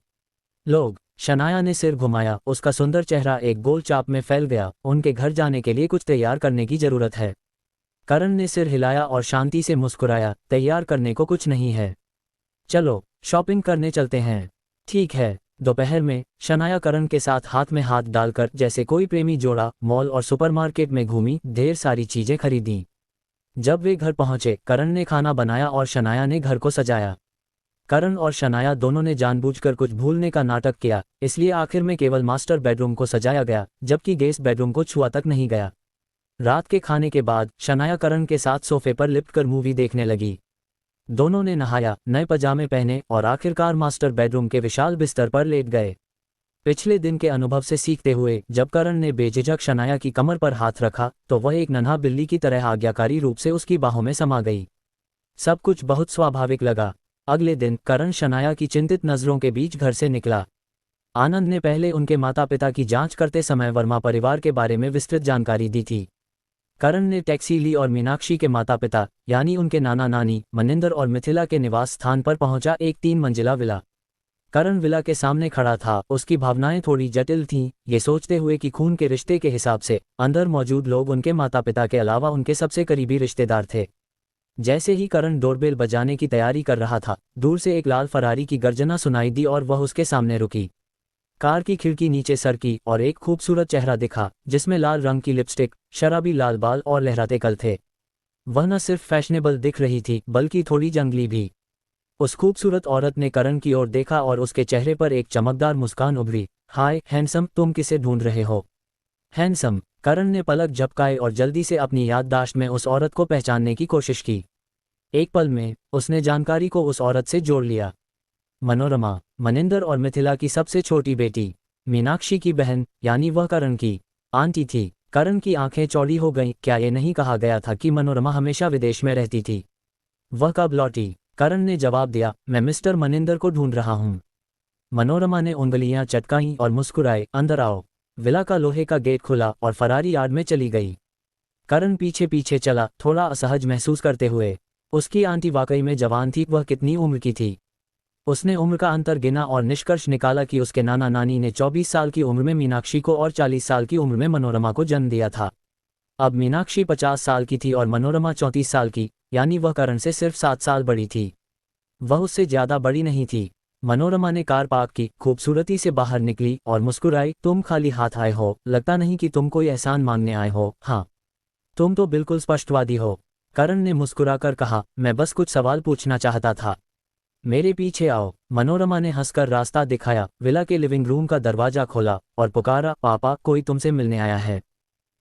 A: लोग? शनाया ने सिर घुमाया, उसका सुंदर चेहरा एक गोल चाप में फैल गया। उनके घर जाने के लिए कुछ तैयार करने की जरूरत है। करण ने सिर हिलाया और शांति से मुस्कुराया। तैयार करने को कुछ नहीं है, चलो शॉपिंग करने चलते हैं। ठीक है। दोपहर में शनाया करण के साथ हाथ में हाथ डालकर जैसे कोई प्रेमी जोड़ा मॉल और सुपरमार्केट में घूमी, ढेर सारी चीजें खरीदी। जब वे घर पहुंचे, करण ने खाना बनाया और शनाया ने घर को सजाया। करण और शनाया दोनों ने जानबूझकर कुछ भूलने का नाटक किया, इसलिए आखिर में केवल मास्टर बेडरूम को सजाया गया, जबकि गेस्ट बेडरूम को छुआ तक नहीं गया। रात के खाने के बाद शनाया करण के साथ सोफे पर लिपटकर मूवी देखने लगी। दोनों ने नहाया, नए पजामे पहने और आखिरकार मास्टर बेडरूम के विशाल बिस्तर पर लेट गए। पिछले दिन के अनुभव से सीखते हुए जब करण ने बेझिझक शनाया की कमर पर हाथ रखा तो वह एक नन्हा बिल्ली की तरह आज्ञाकारी रूप से उसकी बाहों में समा गई। सब कुछ बहुत स्वाभाविक लगा। अगले दिन करण शनाया की चिंतित नजरों के बीच घर से निकला। आनंद ने पहले उनके माता पिता की जांच करते समय वर्मा परिवार के बारे में विस्तृत जानकारी दी थी। करण ने टैक्सी ली और मीनाक्षी के माता पिता यानी उनके नाना नानी मनिंदर और मिथिला के निवास स्थान पर पहुंचा, एक 3 मंजिला विला। करण विला के सामने खड़ा था, उसकी भावनाएं थोड़ी जटिल थीं, ये सोचते हुए कि खून के रिश्ते के हिसाब से अंदर मौजूद लोग उनके माता पिता के अलावा उनके सबसे करीबी रिश्तेदार थे। जैसे ही करण डोरबेल बजाने की तैयारी कर रहा था, दूर से एक लाल फरारी की गर्जना सुनाई दी और वह उसके सामने रुकी। कार की खिड़की नीचे सरकी और एक खूबसूरत चेहरा दिखा जिसमें लाल रंग की लिपस्टिक, शराबी लाल बाल और लहराते कल थे। वह न सिर्फ फैशनेबल दिख रही थी बल्कि थोड़ी जंगली भी। उस खूबसूरत औरत ने करण की ओर देखा और उसके चेहरे पर एक चमकदार मुस्कान उभरी। हाय हैंडसम, तुम किसे ढूंढ रहे हो? हैंडसम? करण ने पलक झपकाए और जल्दी से अपनी याददाश्त में उस औरत को पहचानने की कोशिश की। एक पल में उसने जानकारी को उस औरत से जोड़ लिया। मनोरमा, मनिंदर और मिथिला की सबसे छोटी बेटी, मीनाक्षी की बहन, यानी वह करण की आंटी थी। करण की आंखें चौड़ी हो गईं। क्या ये नहीं कहा गया था कि मनोरमा हमेशा विदेश में रहती थी? वह कब लौटी? करण ने जवाब दिया, मैं मिस्टर मनिंदर को ढूंढ रहा हूँ। मनोरमा ने उंगलियां चटकाईं और मुस्कुराए, अंदर आओ। विला का लोहे का गेट खुला और फरारी यार्ड में चली गई। करण पीछे पीछे चला, थोड़ा असहज महसूस करते हुए। उसकी आंटी वाकई में जवान थी। वह कितनी उम्र की थी? उसने उम्र का अंतर गिना और निष्कर्ष निकाला कि उसके नाना नानी ने 24 साल की उम्र में मीनाक्षी को और 40 साल की उम्र में मनोरमा को जन्म दिया था। अब मीनाक्षी 50 साल की थी और मनोरमा 34 साल की, यानी वह करण से सिर्फ 7 साल बड़ी थी। वह उससे ज्यादा बड़ी नहीं थी। मनोरमा ने कार पार्क की, खूबसूरती से बाहर निकली और मुस्कुराई, तुम खाली हाथ आए हो, लगता नहीं कि तुम कोई एहसान मांगने आए हो। हाँ, तुम तो बिल्कुल स्पष्टवादी हो। करण ने मुस्कुराकर कहा, मैं बस कुछ सवाल पूछना चाहता था। मेरे पीछे आओ। मनोरमा ने हंसकर रास्ता दिखाया, विला के लिविंग रूम का दरवाजा खोला और पुकारा, पापा कोई तुमसे मिलने आया है।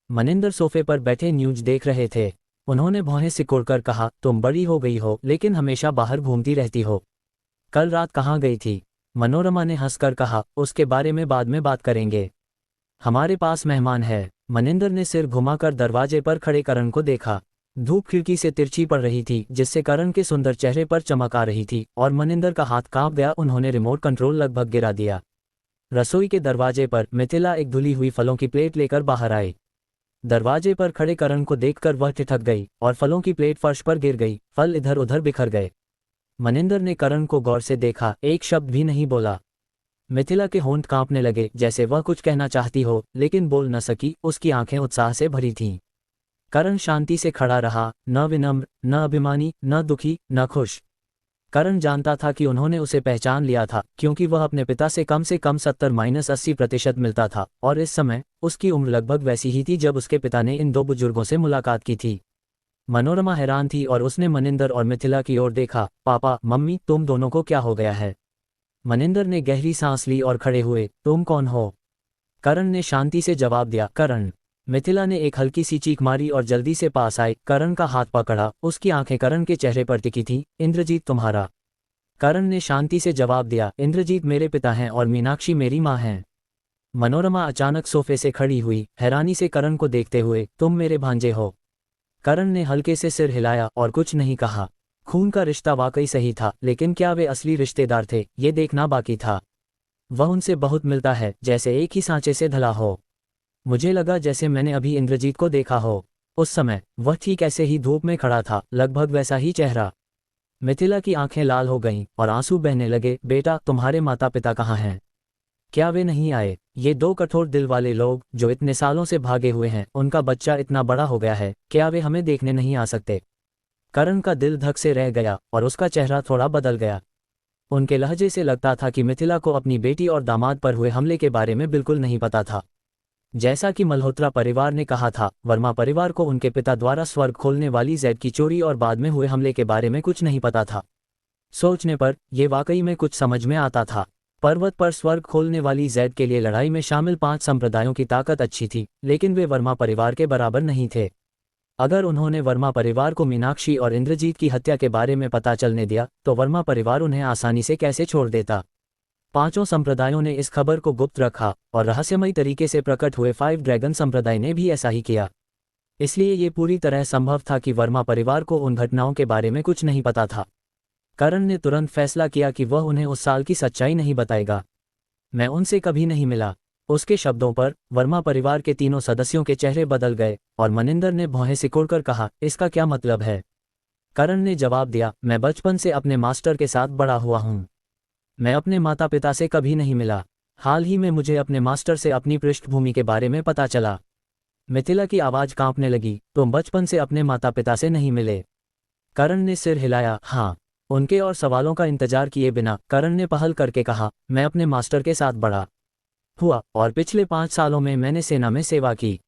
A: मनिंदर सोफे पर बैठे न्यूज देख रहे थे। उन्होंने भौहें सिकोड़कर कहा, तुम बड़ी हो गई हो लेकिन हमेशा बाहर घूमती रहती हो। कल रात कहाँ गई थी? मनोरमा ने हंसकर कहा, उसके बारे में बाद में बात करेंगे। हमारे पास मेहमान है। मनिंदर ने सिर घुमाकर दरवाजे पर खड़े करण को देखा। धूप खिड़की से तिरछी पड़ रही थी जिससे करण के सुंदर चेहरे पर चमक आ रही थी और मनिंदर का हाथ कांप गया। उन्होंने रिमोट कंट्रोल लगभग गिरा दिया। रसोई के दरवाजे पर मिथिला एक धुली हुई फलों की प्लेट लेकर बाहर आई। दरवाजे पर खड़े करण को देखकर वह ठिठक गई और फलों की प्लेट फर्श पर गिर गई। फल इधर उधर बिखर गए। मनिंदर ने करण को गौर से देखा, एक शब्द भी नहीं बोला। मिथिला के होंठ कांपने लगे, जैसे वह कुछ कहना चाहती हो लेकिन बोल न सकी। उसकी आंखें उत्साह से भरी थीं। करण शांति से खड़ा रहा, न विनम्र, न अभिमानी, न दुखी, न खुश। करण जानता था कि उन्होंने उसे पहचान लिया था, क्योंकि वह अपने पिता से कम 70-80% मिलता था और इस समय उसकी उम्र लगभग वैसी ही थी जब उसके पिता ने इन दो बुजुर्गों से मुलाकात की थी। मनोरमा हैरान थी और उसने मनिंदर और मिथिला की ओर देखा। पापा, मम्मी, तुम दोनों को क्या हो गया है? मनिंदर ने गहरी सांस ली और खड़े हुए, तुम कौन हो? करण ने शांति से जवाब दिया, करण। मिथिला ने एक हल्की सी चीख मारी और जल्दी से पास आई, करण का हाथ पकड़ा। उसकी आंखें करण के चेहरे पर टिकी थीं। इंद्रजीत तुम्हारा? करण ने शांति से जवाब दिया, इंद्रजीत मेरे पिता हैं और मीनाक्षी मेरी माँ हैं। मनोरमा अचानक सोफे से खड़ी हुई, हैरानी से करण को देखते हुए, तुम मेरे भांजे हो? करण ने हल्के से सिर हिलाया और कुछ नहीं कहा। खून का रिश्ता वाकई सही था, लेकिन क्या वे असली रिश्तेदार थे, ये देखना बाकी था। वह उनसे बहुत मिलता है, जैसे एक ही सांचे से ढला हो। मुझे लगा जैसे मैंने अभी इंद्रजीत को देखा हो। उस समय वह ठीक ऐसे ही धूप में खड़ा था, लगभग वैसा ही चेहरा। मिथिला की आंखें लाल हो गईं और आंसू बहने लगे। बेटा, तुम्हारे माता पिता कहाँ हैं? क्या वे नहीं आए? ये दो कठोर दिल वाले लोग जो इतने सालों से भागे हुए हैं, उनका बच्चा इतना बड़ा हो गया है, क्या वे हमें देखने नहीं आ सकते? करण का दिल धक से रह गया और उसका चेहरा थोड़ा बदल गया। उनके लहजे से लगता था कि मिथिला को अपनी बेटी और दामाद पर हुए हमले के बारे में बिल्कुल नहीं पता था। जैसा कि मल्होत्रा परिवार ने कहा था, वर्मा परिवार को उनके पिता द्वारा स्वर्ग खोलने वाली जैद की चोरी और बाद में हुए हमले के बारे में कुछ नहीं पता था। सोचने पर यह वाकई में कुछ समझ में आता था। पर्वत पर स्वर्ग खोलने वाली जैद के लिए लड़ाई में शामिल 5 संप्रदायों की ताकत अच्छी थी, लेकिन वे वर्मा परिवार के बराबर नहीं थे। अगर उन्होंने वर्मा परिवार को मीनाक्षी और इंद्रजीत की हत्या के बारे में पता चलने दिया तो वर्मा परिवार उन्हें आसानी से कैसे छोड़ देता। 5 संप्रदायों ने इस खबर को गुप्त रखा और रहस्यमयी तरीके से प्रकट हुए 5 ड्रैगन संप्रदाय ने भी ऐसा ही किया। इसलिए ये पूरी तरह संभव था कि वर्मा परिवार को उन घटनाओं के बारे में कुछ नहीं पता था। करण ने तुरंत फैसला किया कि वह उन्हें उस साल की सच्चाई नहीं बताएगा। मैं उनसे कभी नहीं मिला। उसके शब्दों पर वर्मा परिवार के तीनों सदस्यों के चेहरे बदल गए और मनिंदर ने भौहें सिकोड़कर कहा, इसका क्या मतलब है? करण ने जवाब दिया, मैं बचपन से अपने मास्टर के साथ बड़ा हुआ हूँ। मैं अपने माता पिता से कभी नहीं मिला। हाल ही में मुझे अपने मास्टर से अपनी पृष्ठभूमि के बारे में पता चला। मिथिला की आवाज़ कांपने लगी, तुम बचपन से अपने माता पिता से नहीं मिले? करण ने सिर हिलाया, हाँ। उनके और सवालों का इंतजार किए बिना करण ने पहल करके कहा, मैं अपने मास्टर के साथ बड़ा हुआ और पिछले 5 सालों में मैंने सेना में सेवा की।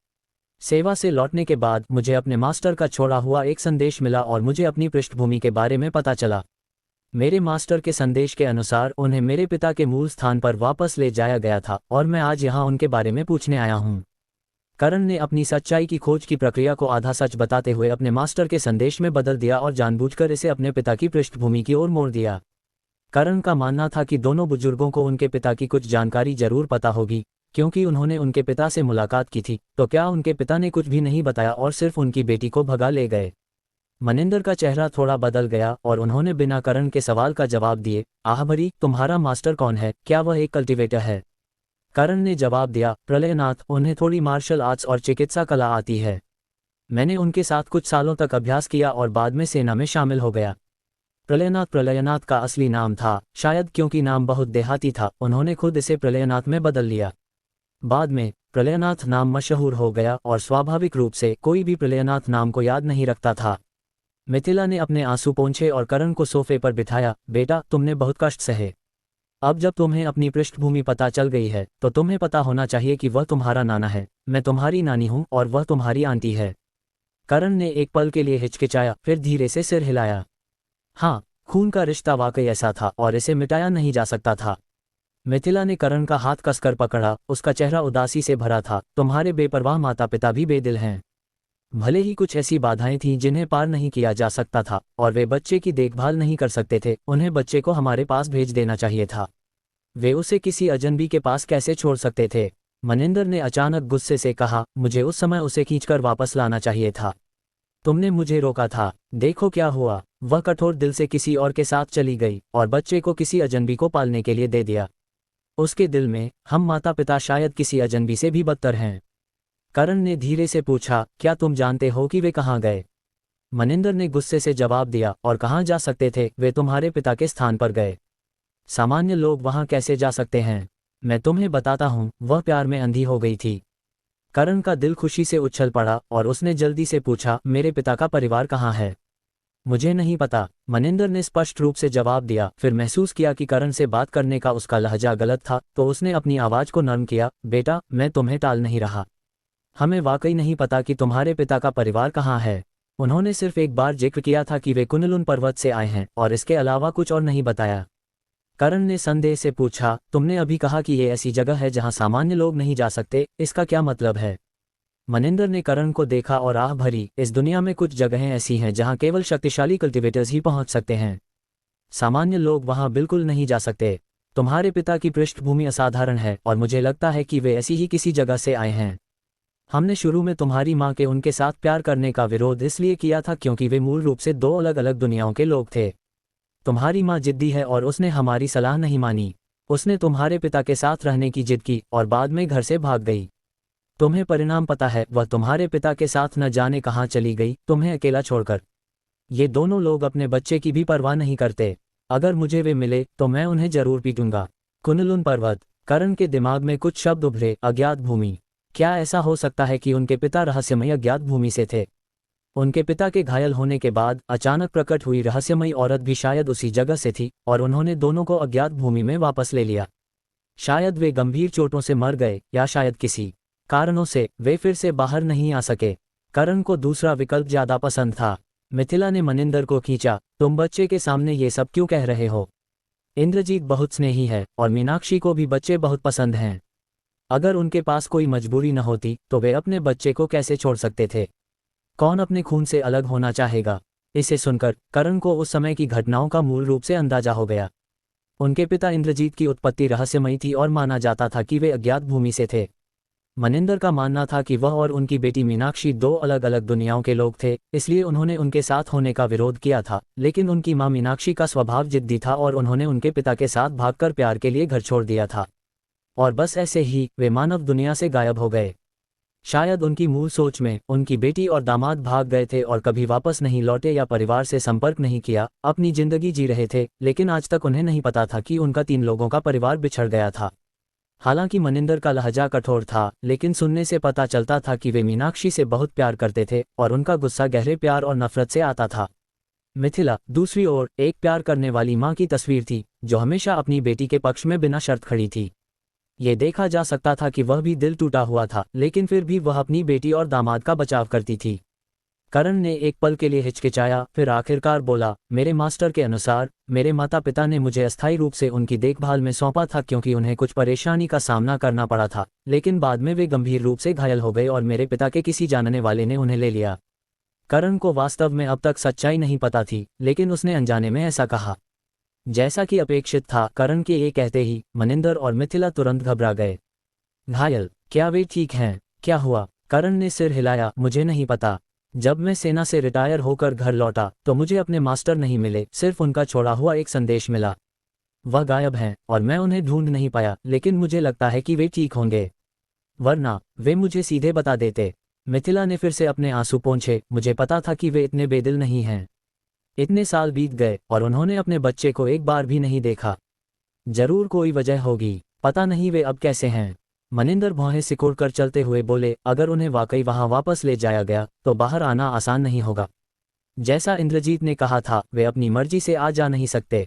A: सेवा से लौटने के बाद मुझे अपने मास्टर का छोड़ा हुआ एक संदेश मिला और मुझे अपनी पृष्ठभूमि के बारे में पता चला। मेरे मास्टर के संदेश के अनुसार उन्हें मेरे पिता के मूल स्थान पर वापस ले जाया गया था और मैं आज यहाँ उनके बारे में पूछने आया हूँ। करण ने अपनी सच्चाई की खोज की प्रक्रिया को आधा सच बताते हुए अपने मास्टर के संदेश में बदल दिया और जानबूझकर इसे अपने पिता की पृष्ठभूमि की ओर मोड़ दिया। करण का मानना था कि दोनों बुजुर्गों को उनके पिता की कुछ जानकारी जरूर पता होगी, क्योंकि उन्होंने उनके पिता से मुलाकात की थी। तो क्या उनके पिता ने कुछ भी नहीं बताया और सिर्फ उनकी बेटी को भगा ले गए? मनिंदर का चेहरा थोड़ा बदल गया और उन्होंने बिना करण के सवाल का जवाब दिए, आह भरी, तुम्हारा मास्टर कौन है, क्या वह एक कल्टीवेटर है? करण ने जवाब दिया, प्रलयनाथ, उन्हें थोड़ी मार्शल आर्ट्स और चिकित्सा कला आती है। मैंने उनके साथ कुछ सालों तक अभ्यास किया और बाद में सेना में शामिल हो गया। प्रलयनाथ का असली नाम था, शायद क्योंकि नाम बहुत देहाती था, उन्होंने खुद इसे प्रलयनाथ में बदल लिया। बाद में प्रलयनाथ नाम मशहूर हो गया और स्वाभाविक रूप से कोई भी प्रलयनाथ नाम को याद नहीं रखता था। मिथिला ने अपने आंसू पोंछे और करण को सोफे पर बिठाया, बेटा, तुमने बहुत कष्ट सहे। अब जब तुम्हें अपनी पृष्ठभूमि पता चल गई है तो तुम्हें पता होना चाहिए कि वह तुम्हारा नाना है, मैं तुम्हारी नानी हूं और वह तुम्हारी आंटी है। करण ने एक पल के लिए हिचकिचाया, फिर धीरे से सिर हिलाया। हाँ, खून का रिश्ता वाकई ऐसा था और इसे मिटाया नहीं जा सकता था। मिथिला ने करण का हाथ कसकर पकड़ा, उसका चेहरा उदासी से भरा था। तुम्हारे बेपरवाह माता पिता भी बेदिल हैं। भले ही कुछ ऐसी बाधाएं थीं जिन्हें पार नहीं किया जा सकता था और वे बच्चे की देखभाल नहीं कर सकते थे, उन्हें बच्चे को हमारे पास भेज देना चाहिए था। वे उसे किसी अजनबी के पास कैसे छोड़ सकते थे? मनिंदर ने अचानक गुस्से से कहा, मुझे उस समय उसे खींचकर वापस लाना चाहिए था। तुमने मुझे रोका था। देखो क्या हुआ। वह कठोर दिल से किसी और के साथ चली गई और बच्चे को किसी अजनबी को पालने के लिए दे दिया। उसके दिल में हम माता पिता शायद किसी अजनबी से भी बदतर हैं। करण ने धीरे से पूछा, क्या तुम जानते हो कि वे कहाँ गए? मनिंदर ने गुस्से से जवाब दिया, और कहाँ जा सकते थे, वे तुम्हारे पिता के स्थान पर गए। सामान्य लोग वहां कैसे जा सकते हैं? मैं तुम्हें बताता हूं, वह प्यार में अंधी हो गई थी। करण का दिल खुशी से उछल पड़ा और उसने जल्दी से पूछा, मेरे पिता का परिवार कहाँ है? मुझे नहीं पता, मनिंदर ने स्पष्ट रूप से जवाब दिया। फिर महसूस किया कि करण से बात करने का उसका लहजा गलत था, तो उसने अपनी आवाज को नरम किया, बेटा, मैं तुम्हें टाल नहीं रहा। हमें वाकई नहीं पता कि तुम्हारे पिता का परिवार कहाँ है। उन्होंने सिर्फ एक बार जिक्र किया था कि वे कुनलुन पर्वत से आए हैं और इसके अलावा कुछ और नहीं बताया। करण ने संदेह से पूछा, तुमने अभी कहा कि ये ऐसी जगह है जहां सामान्य लोग नहीं जा सकते, इसका क्या मतलब है? मनिंदर ने करण को देखा और आह भरी, इस दुनिया में कुछ जगहें ऐसी हैं जहां केवल शक्तिशाली कल्टिवेटर्स ही पहुंच सकते हैं। सामान्य लोग वहां बिल्कुल नहीं जा सकते। तुम्हारे पिता की पृष्ठभूमि असाधारण है और मुझे लगता है कि वे ऐसी ही किसी जगह से आए हैं। हमने शुरू में तुम्हारी माँ के उनके साथ प्यार करने का विरोध इसलिए किया था क्योंकि वे मूल रूप से दो अलग अलग दुनियाओं के लोग थे। तुम्हारी माँ जिद्दी है और उसने हमारी सलाह नहीं मानी। उसने तुम्हारे पिता के साथ रहने की जिद की और बाद में घर से भाग गई। तुम्हें परिणाम पता है, वह तुम्हारे पिता के साथ न जाने कहाँ चली गई, तुम्हें अकेला छोड़कर। ये दोनों लोग अपने बच्चे की भी परवाह नहीं करते। अगर मुझे वे मिले तो मैं उन्हें जरूर पीटूंगा। कुनलुन पर्वत। करण के दिमाग में कुछ शब्द उभरे, अज्ञात भूमि। क्या ऐसा हो सकता है कि उनके पिता रहस्यमयी अज्ञात भूमि से थे? उनके पिता के घायल होने के बाद अचानक प्रकट हुई रहस्यमयी औरत भी शायद उसी जगह से थी और उन्होंने दोनों को अज्ञात भूमि में वापस ले लिया। शायद वे गंभीर चोटों से मर गए या शायद किसी कारणों से वे फिर से बाहर नहीं आ सके। करण को दूसरा विकल्प ज्यादा पसंद था। मिथिला ने मनिंदर को खींचा, तुम बच्चे के सामने ये सब क्यों कह रहे हो? इंद्रजीत बहुत स्नेही है और मीनाक्षी को भी बच्चे बहुत पसंद हैं। अगर उनके पास कोई मजबूरी न होती तो वे अपने बच्चे को कैसे छोड़ सकते थे? कौन अपने खून से अलग होना चाहेगा? इसे सुनकर करण को उस समय की घटनाओं का मूल रूप से अंदाजा हो गया। उनके पिता इंद्रजीत की उत्पत्ति रहस्यमयी थी और माना जाता था कि वे अज्ञात भूमि से थे। मनिंदर का मानना था कि वह और उनकी बेटी मीनाक्षी दो अलग अलग दुनियाओं के लोग थे, इसलिए उन्होंने उनके साथ होने का विरोध किया था। लेकिन उनकी मां मीनाक्षी का स्वभाव जिद्दी था और उन्होंने उनके पिता के साथ भागकर प्यार के लिए घर छोड़ दिया था। और बस ऐसे ही वे मानव दुनिया से गायब हो गए। शायद उनकी मूल सोच में उनकी बेटी और दामाद भाग गए थे और कभी वापस नहीं लौटे या परिवार से संपर्क नहीं किया, अपनी जिंदगी जी रहे थे, लेकिन आज तक उन्हें नहीं पता था कि उनका 3 लोगों का परिवार बिछड़ गया था। हालांकि मनिंदर का लहजा कठोर था, लेकिन सुनने से पता चलता था कि वे मीनाक्षी से बहुत प्यार करते थे और उनका गुस्सा गहरे प्यार और नफरत से आता था। मिथिला, दूसरी ओर, एक प्यार करने वाली मां की तस्वीर थी जो हमेशा अपनी बेटी के पक्ष में बिना शर्त खड़ी थी। ये देखा जा सकता था कि वह भी दिल टूटा हुआ था, लेकिन फिर भी वह अपनी बेटी और दामाद का बचाव करती थी। करण ने एक पल के लिए हिचकिचाया, फिर आखिरकार बोला, मेरे मास्टर के अनुसार मेरे माता पिता ने मुझे अस्थायी रूप से उनकी देखभाल में सौंपा था क्योंकि उन्हें कुछ परेशानी का सामना करना पड़ा था, लेकिन बाद में वे गंभीर रूप से घायल हो गए और मेरे पिता के किसी जानने वाले ने उन्हें ले लिया। करण को वास्तव में अब तक सच्चाई नहीं पता थी, लेकिन उसने अनजाने में ऐसा कहा। जैसा कि अपेक्षित था, करण के ये कहते ही मनिंदर और मिथिला तुरंत घबरा गए। घायल? क्या वे ठीक हैं? क्या हुआ? करण ने सिर हिलाया, मुझे नहीं पता। जब मैं सेना से रिटायर होकर घर लौटा तो मुझे अपने मास्टर नहीं मिले, सिर्फ उनका छोड़ा हुआ एक संदेश मिला। वह गायब हैं और मैं उन्हें ढूंढ नहीं पाया, लेकिन मुझे लगता है कि वे ठीक होंगे, वरना वे मुझे सीधे बता देते। मिथिला ने फिर से अपने आंसू पोंछे। मुझे पता था कि वे इतने बेदिल नहीं हैं। इतने साल बीत गए और उन्होंने अपने बच्चे को एक बार भी नहीं देखा। जरूर कोई वजह होगी, पता नहीं वे अब कैसे हैं। मनिंदर भौहें सिकोड़कर चलते हुए बोले, अगर उन्हें वाकई वहां वापस ले जाया गया तो बाहर आना आसान नहीं होगा। जैसा इंद्रजीत ने कहा था, वे अपनी मर्जी से आ जा नहीं सकते।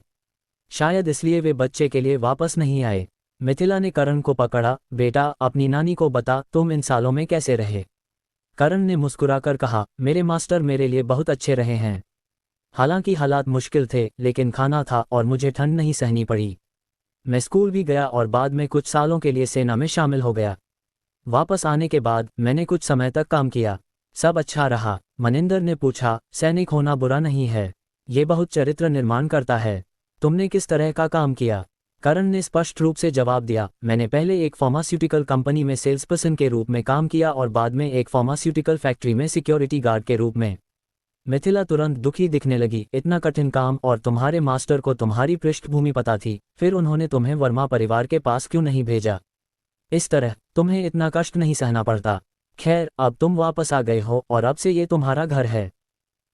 A: शायद इसलिए वे बच्चे के लिए वापस नहीं आए। मिथिला ने करण को पकड़ा। बेटा, अपनी नानी को बता तुम इन सालों में कैसे रहे। करण ने मुस्कुराकर कहा, मेरे मास्टर मेरे लिए बहुत अच्छे रहे हैं। हालांकि हालात मुश्किल थे, लेकिन खाना था और मुझे ठंड नहीं सहनी पड़ी। मैं स्कूल भी गया और बाद में कुछ सालों के लिए सेना में शामिल हो गया। वापस आने के बाद मैंने कुछ समय तक काम किया। सब अच्छा रहा। मनिंदर ने पूछा, सैनिक होना बुरा नहीं है, ये बहुत चरित्र निर्माण करता है। तुमने किस तरह का काम किया? करण ने स्पष्ट रूप से जवाब दिया, मैंने पहले एक फार्मास्यूटिकल कंपनी में सेल्सपर्सन के रूप में काम किया और बाद में एक फार्मास्यूटिकल फैक्ट्री में सिक्योरिटी गार्ड के रूप में। मिथिला तुरंत दुखी दिखने लगी। इतना कठिन काम, और तुम्हारे मास्टर को तुम्हारी पृष्ठभूमि पता थी, फिर उन्होंने तुम्हें वर्मा परिवार के पास क्यों नहीं भेजा? इस तरह तुम्हें इतना कष्ट नहीं सहना पड़ता। खैर, अब तुम वापस आ गए हो और अब से ये तुम्हारा घर है।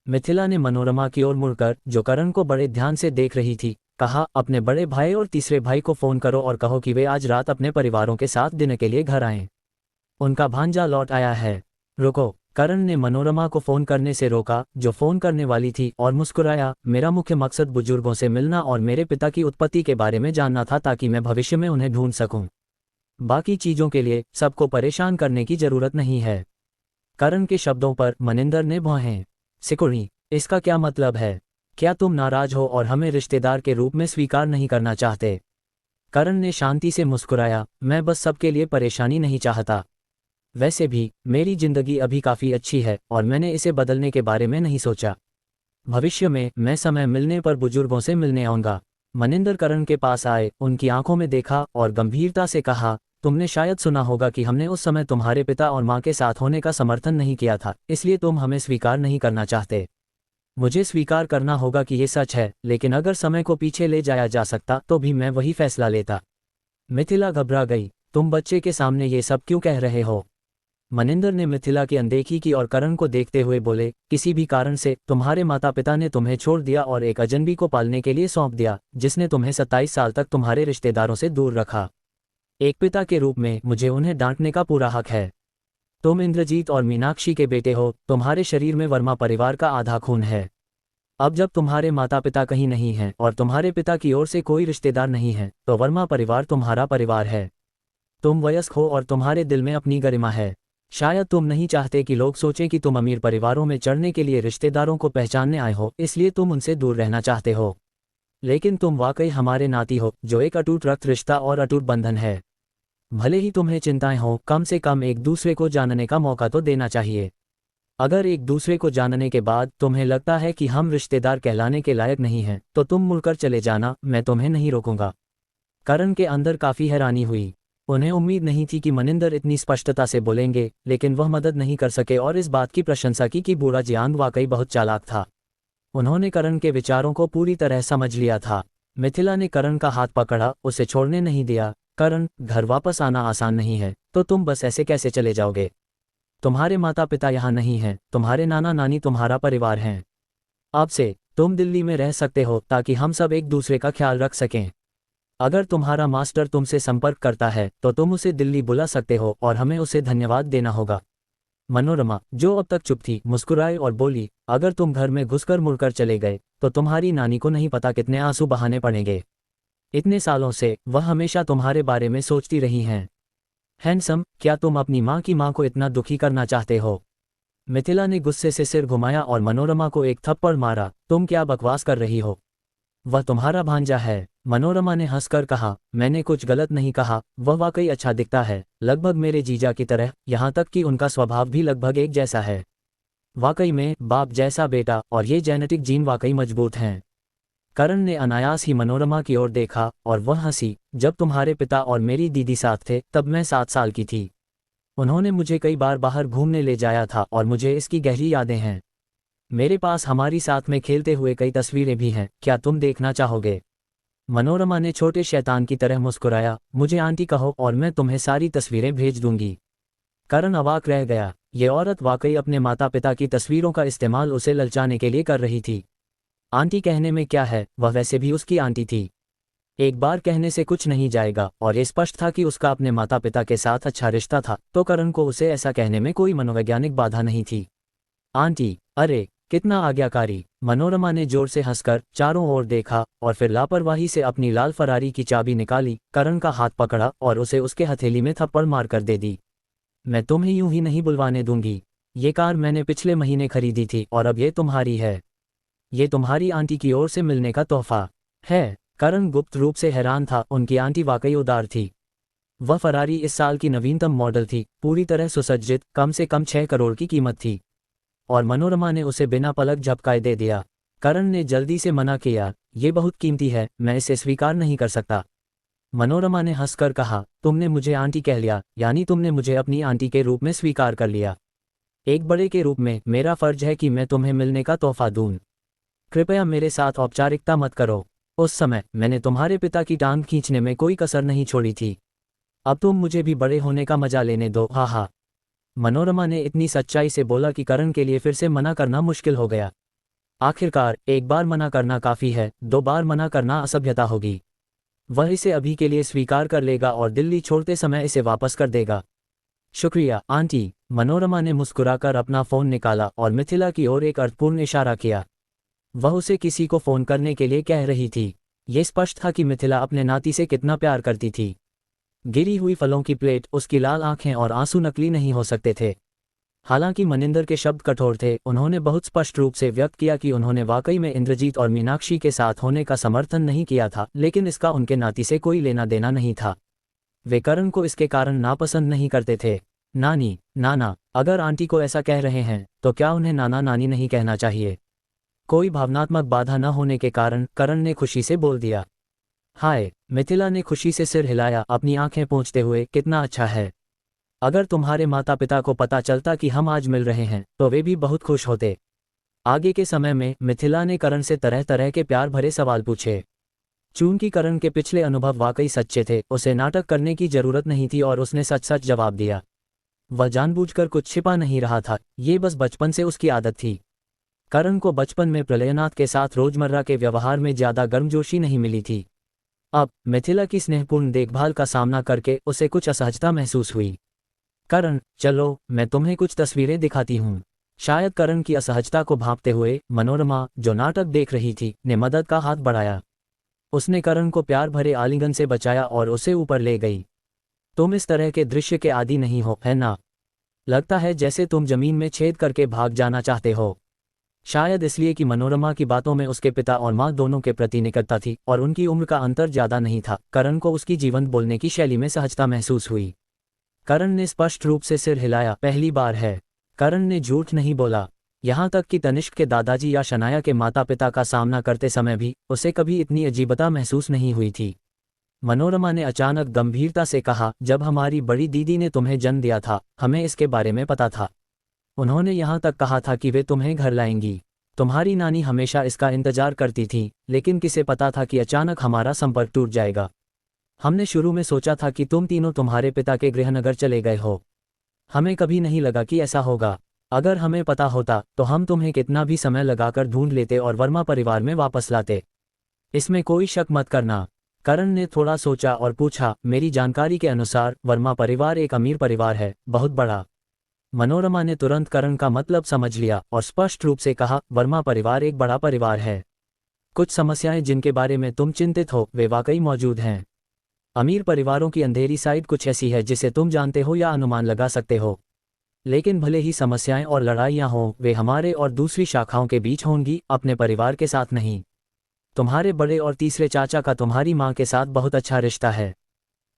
A: मिथिला ने मनोरमा की ओर मुड़कर, जो करण को बड़े ध्यान से देख रही थी, कहा, अपने बड़े भाई और तीसरे भाई को फोन करो और कहो कि वे आज रात अपने परिवारों के साथ डिनर के लिए घर आएं। उनका भांजा लौट आया है। रुको, करण ने मनोरमा को फोन करने से रोका, जो फोन करने वाली थी, और मुस्कुराया। मेरा मुख्य मकसद बुजुर्गों से मिलना और मेरे पिता की उत्पत्ति के बारे में जानना था, ताकि मैं भविष्य में उन्हें ढूंढ सकूं। बाकी चीजों के लिए सबको परेशान करने की जरूरत नहीं है। करण के शब्दों पर मनिंदर ने भौहें सिकुड़ी। इसका क्या मतलब है? क्या तुम नाराज हो और हमें रिश्तेदार के रूप में स्वीकार नहीं करना चाहते? करण ने शांति से मुस्कुराया, मैं बस सबके लिए परेशानी नहीं चाहता। वैसे भी मेरी जिंदगी अभी काफी अच्छी है और मैंने इसे बदलने के बारे में नहीं सोचा। भविष्य में मैं समय मिलने पर बुजुर्गों से मिलने आऊंगा। मनिंदर करण के पास आए, उनकी आंखों में देखा और गंभीरता से कहा, तुमने शायद सुना होगा कि हमने उस समय तुम्हारे पिता और माँ के साथ होने का समर्थन नहीं किया था, इसलिए तुम हमें स्वीकार नहीं करना चाहते। मुझे स्वीकार करना होगा कि ये सच है, लेकिन अगर समय को पीछे ले जाया जा सकता तो भी मैं वही फैसला लेता। मिथिला घबरा गई। तुम बच्चे के सामने ये सब क्यों कह रहे हो? मनिंदर ने मिथिला की अनदेखी की और करण को देखते हुए बोले, किसी भी कारण से तुम्हारे माता पिता ने तुम्हें छोड़ दिया और एक अजनबी को पालने के लिए सौंप दिया, जिसने तुम्हें 27 साल तक तुम्हारे रिश्तेदारों से दूर रखा। एक पिता के रूप में मुझे उन्हें डांटने का पूरा हक है। तुम इंद्रजीत और मीनाक्षी के बेटे हो, तुम्हारे शरीर में वर्मा परिवार का आधा खून है। अब जब तुम्हारे माता पिता कहीं नहीं हैं और तुम्हारे पिता की ओर से कोई रिश्तेदार नहीं है, तो वर्मा परिवार तुम्हारा परिवार है। तुम वयस्क हो और तुम्हारे दिल में अपनी गरिमा है। शायद तुम नहीं चाहते कि लोग सोचें कि तुम अमीर परिवारों में चढ़ने के लिए रिश्तेदारों को पहचानने आए हो, इसलिए तुम उनसे दूर रहना चाहते हो। लेकिन तुम वाकई हमारे नाती हो, जो एक अटूट रक्त रिश्ता और अटूट बंधन है। भले ही तुम्हें चिंताएं हो, कम से कम एक दूसरे को जानने का मौका तो देना चाहिए। अगर एक दूसरे को जानने के बाद तुम्हें लगता है कि हम रिश्तेदार कहलाने के लायक नहीं हैं, तो तुम मुड़कर चले जाना, मैं तुम्हें नहीं रोकूंगा। करण के अंदर काफी हैरानी हुई। उन्हें उम्मीद नहीं थी कि मनिंदर इतनी स्पष्टता से बोलेंगे, लेकिन वह मदद नहीं कर सके और इस बात की प्रशंसा की कि बूढ़ा जियांग वाकई बहुत चालाक था। उन्होंने करण के विचारों को पूरी तरह समझ लिया था। मिथिला ने करण का हाथ पकड़ा, उसे छोड़ने नहीं दिया। करण, घर वापस आना आसान नहीं है, तो तुम बस ऐसे कैसे चले जाओगे? तुम्हारे माता पिता यहाँ नहीं हैं, तुम्हारे नाना नानी तुम्हारा परिवार हैं। अब से तुम दिल्ली में रह सकते हो ताकि हम सब एक दूसरे का ख्याल रख सकें। अगर तुम्हारा मास्टर तुमसे संपर्क करता है तो तुम उसे दिल्ली बुला सकते हो और हमें उसे धन्यवाद देना होगा। मनोरमा, जो अब तक चुप थी, मुस्कुराई और बोली, अगर तुम घर में घुसकर मुड़कर चले गए तो तुम्हारी नानी को नहीं पता कितने आंसू बहाने पड़ेंगे। इतने सालों से वह हमेशा तुम्हारे बारे में सोचती रही हैं। हैंडसम, क्या तुम अपनी माँ की माँ को इतना दुखी करना चाहते हो? मिथिला ने गुस्से से सिर घुमाया और मनोरमा को एक थप्पड़ मारा। तुम क्या बकवास कर रही हो? वह तुम्हारा भांजा है। मनोरमा ने हंसकर कहा, मैंने कुछ गलत नहीं कहा, वह वाकई अच्छा दिखता है, लगभग मेरे जीजा की तरह, यहाँ तक कि उनका स्वभाव भी लगभग एक जैसा है। वाकई में बाप जैसा बेटा, और ये जेनेटिक जीन वाकई मजबूत हैं। करण ने अनायास ही मनोरमा की ओर देखा और वह हंसी। जब तुम्हारे पिता और मेरी दीदी साथ थे तब मैं 7 साल की थी। उन्होंने मुझे कई बार बाहर घूमने ले जाया था और मुझे इसकी गहरी यादें हैं। मेरे पास हमारी साथ में खेलते हुए कई तस्वीरें भी हैं, क्या तुम देखना चाहोगे? मनोरमा ने छोटे शैतान की तरह मुस्कुराया, मुझे आंटी कहो और मैं तुम्हें सारी तस्वीरें भेज दूंगी। करण अवाक रह गया, ये औरत वाकई अपने माता पिता की तस्वीरों का इस्तेमाल उसे ललचाने के लिए कर रही थी। आंटी कहने में क्या है, वह वैसे भी उसकी आंटी थी। एक बार कहने से कुछ नहीं जाएगा और ये स्पष्ट था कि उसका अपने माता पिता के साथ अच्छा रिश्ता था, तो करण को उसे ऐसा कहने में कोई मनोवैज्ञानिक बाधा नहीं थी। आंटी, अरे कितना आज्ञाकारी। मनोरमा ने जोर से हंसकर चारों ओर देखा और फिर लापरवाही से अपनी लाल फरारी की चाबी निकाली, करण का हाथ पकड़ा और उसे उसके हथेली में थप्पड़ मारकर दे दी। मैं तुम्हें यूं ही नहीं बुलवाने दूंगी। ये कार मैंने पिछले महीने खरीदी थी और अब ये तुम्हारी है। ये तुम्हारी आंटी की ओर से मिलने का तोहफा है। करण गुप्त रूप से हैरान था, उनकी आंटी वाकई उदार थी। वह फरारी इस साल की नवीनतम मॉडल थी, पूरी तरह सुसज्जित, कम से कम 6 करोड़ की कीमत थी। और मनोरमा ने उसे बिना पलक झपकाए दे दिया। करण ने जल्दी से मना किया, ये बहुत कीमती है, मैं इसे स्वीकार नहीं कर सकता। मनोरमा ने हंसकर कहा, तुमने मुझे आंटी कह लिया, यानी तुमने मुझे अपनी आंटी के रूप में स्वीकार कर लिया। एक बड़े के रूप में मेरा फर्ज है कि मैं तुम्हें मिलने का तोहफा दूं। कृपया मेरे साथ औपचारिकता मत करो। उस समय मैंने तुम्हारे पिता की टांग खींचने में कोई कसर नहीं छोड़ी थी। अब तुम मुझे भी बड़े होने का मजा लेने दो, हा हा। मनोरमा ने इतनी सच्चाई से बोला कि करण के लिए फिर से मना करना मुश्किल हो गया। आखिरकार एक बार मना करना काफ़ी है, 2 बार मना करना असभ्यता होगी। वह इसे अभी के लिए स्वीकार कर लेगा और दिल्ली छोड़ते समय इसे वापस कर देगा। शुक्रिया आंटी। मनोरमा ने मुस्कुराकर अपना फ़ोन निकाला और मिथिला की ओर एक अर्थपूर्ण इशारा किया। वह उसे किसी को फ़ोन करने के लिए कह रही थी। ये स्पष्ट था कि मिथिला अपने नाती से कितना प्यार करती थी। गिरी हुई फलों की प्लेट, उसकी लाल आंखें और आंसू नकली नहीं हो सकते थे। हालांकि मनिंदर के शब्द कठोर थे, उन्होंने बहुत स्पष्ट रूप से व्यक्त किया कि उन्होंने वाकई में इंद्रजीत और मीनाक्षी के साथ होने का समर्थन नहीं किया था, लेकिन इसका उनके नाती से कोई लेना देना नहीं था। वे करण को इसके कारण नापसंद नहीं करते थे। नानी, नाना, अगर आंटी को ऐसा कह रहे हैं तो क्या उन्हें नाना नानी नहीं कहना चाहिए? कोई भावनात्मक बाधा न होने के कारण करण ने खुशी से बोल दिया। हाय, मिथिला ने खुशी से सिर हिलाया, अपनी आंखें पोंछते हुए, कितना अच्छा है। अगर तुम्हारे माता पिता को पता चलता कि हम आज मिल रहे हैं तो वे भी बहुत खुश होते। आगे के समय में मिथिला ने करण से तरह तरह के प्यार भरे सवाल पूछे। चूंकि करण के पिछले अनुभव वाकई सच्चे थे, उसे नाटक करने की जरूरत नहीं थी और उसने सच सच जवाब दिया। वह जानबूझकर कुछ छिपा नहीं रहा था, ये बस बचपन से उसकी आदत थी। करण को बचपन में प्रलयनाथ के साथ रोजमर्रा के व्यवहार में ज्यादा गर्मजोशी नहीं मिली थी। अब मिथिला की स्नेहपूर्ण देखभाल का सामना करके उसे कुछ असहजता महसूस हुई। करण, चलो मैं तुम्हें कुछ तस्वीरें दिखाती हूँ। शायद करण की असहजता को भांपते हुए मनोरमा, जो नाटक देख रही थी, ने मदद का हाथ बढ़ाया। उसने करण को प्यार भरे आलिंगन से बचाया और उसे ऊपर ले गई। तुम इस तरह के दृश्य के आदी नहीं हो, है ना? लगता है जैसे तुम जमीन में छेद करके भाग जाना चाहते हो। शायद इसलिए कि मनोरमा की बातों में उसके पिता और माँ दोनों के प्रति निकटता थी और उनकी उम्र का अंतर ज्यादा नहीं था। करण को उसकी जीवंत बोलने की शैली में सहजता महसूस हुई। करण ने स्पष्ट रूप से सिर हिलाया, पहली बार है। करण ने झूठ नहीं बोला। यहाँ तक कि तनिष्क के दादाजी या शनाया के माता पिता का सामना करते समय भी उसे कभी इतनी अजीबता महसूस नहीं हुई थी। मनोरमा ने अचानक गंभीरता से कहा, जब हमारी बड़ी दीदी ने तुम्हें जन्म दिया था, हमें इसके बारे में पता था। उन्होंने यहाँ तक कहा था कि वे तुम्हें घर लाएंगी। तुम्हारी नानी हमेशा इसका इंतजार करती थी, लेकिन किसे पता था कि अचानक हमारा संपर्क टूट जाएगा। हमने शुरू में सोचा था कि तुम तीनों तुम्हारे पिता के गृहनगर चले गए हो। हमें कभी नहीं लगा कि ऐसा होगा। अगर हमें पता होता तो हम तुम्हें कितना भी समय लगाकर ढूंढ लेते और वर्मा परिवार में वापस लाते। इसमें कोई शक मत करना। करण ने थोड़ा सोचा और पूछा, मेरी जानकारी के अनुसार वर्मा परिवार एक अमीर परिवार है, बहुत बड़ा। मनोरमा ने तुरंत करण का मतलब समझ लिया और स्पष्ट रूप से कहा, वर्मा परिवार एक बड़ा परिवार है। कुछ समस्याएं जिनके बारे में तुम चिंतित हो वे वाकई मौजूद हैं। अमीर परिवारों की अंधेरी साइड कुछ ऐसी है जिसे तुम जानते हो या अनुमान लगा सकते हो। लेकिन भले ही समस्याएं और लड़ाइयां हों, वे हमारे और दूसरी शाखाओं के बीच होंगी, अपने परिवार के साथ नहीं। तुम्हारे बड़े और तीसरे चाचा का तुम्हारी माँ के साथ बहुत अच्छा रिश्ता है।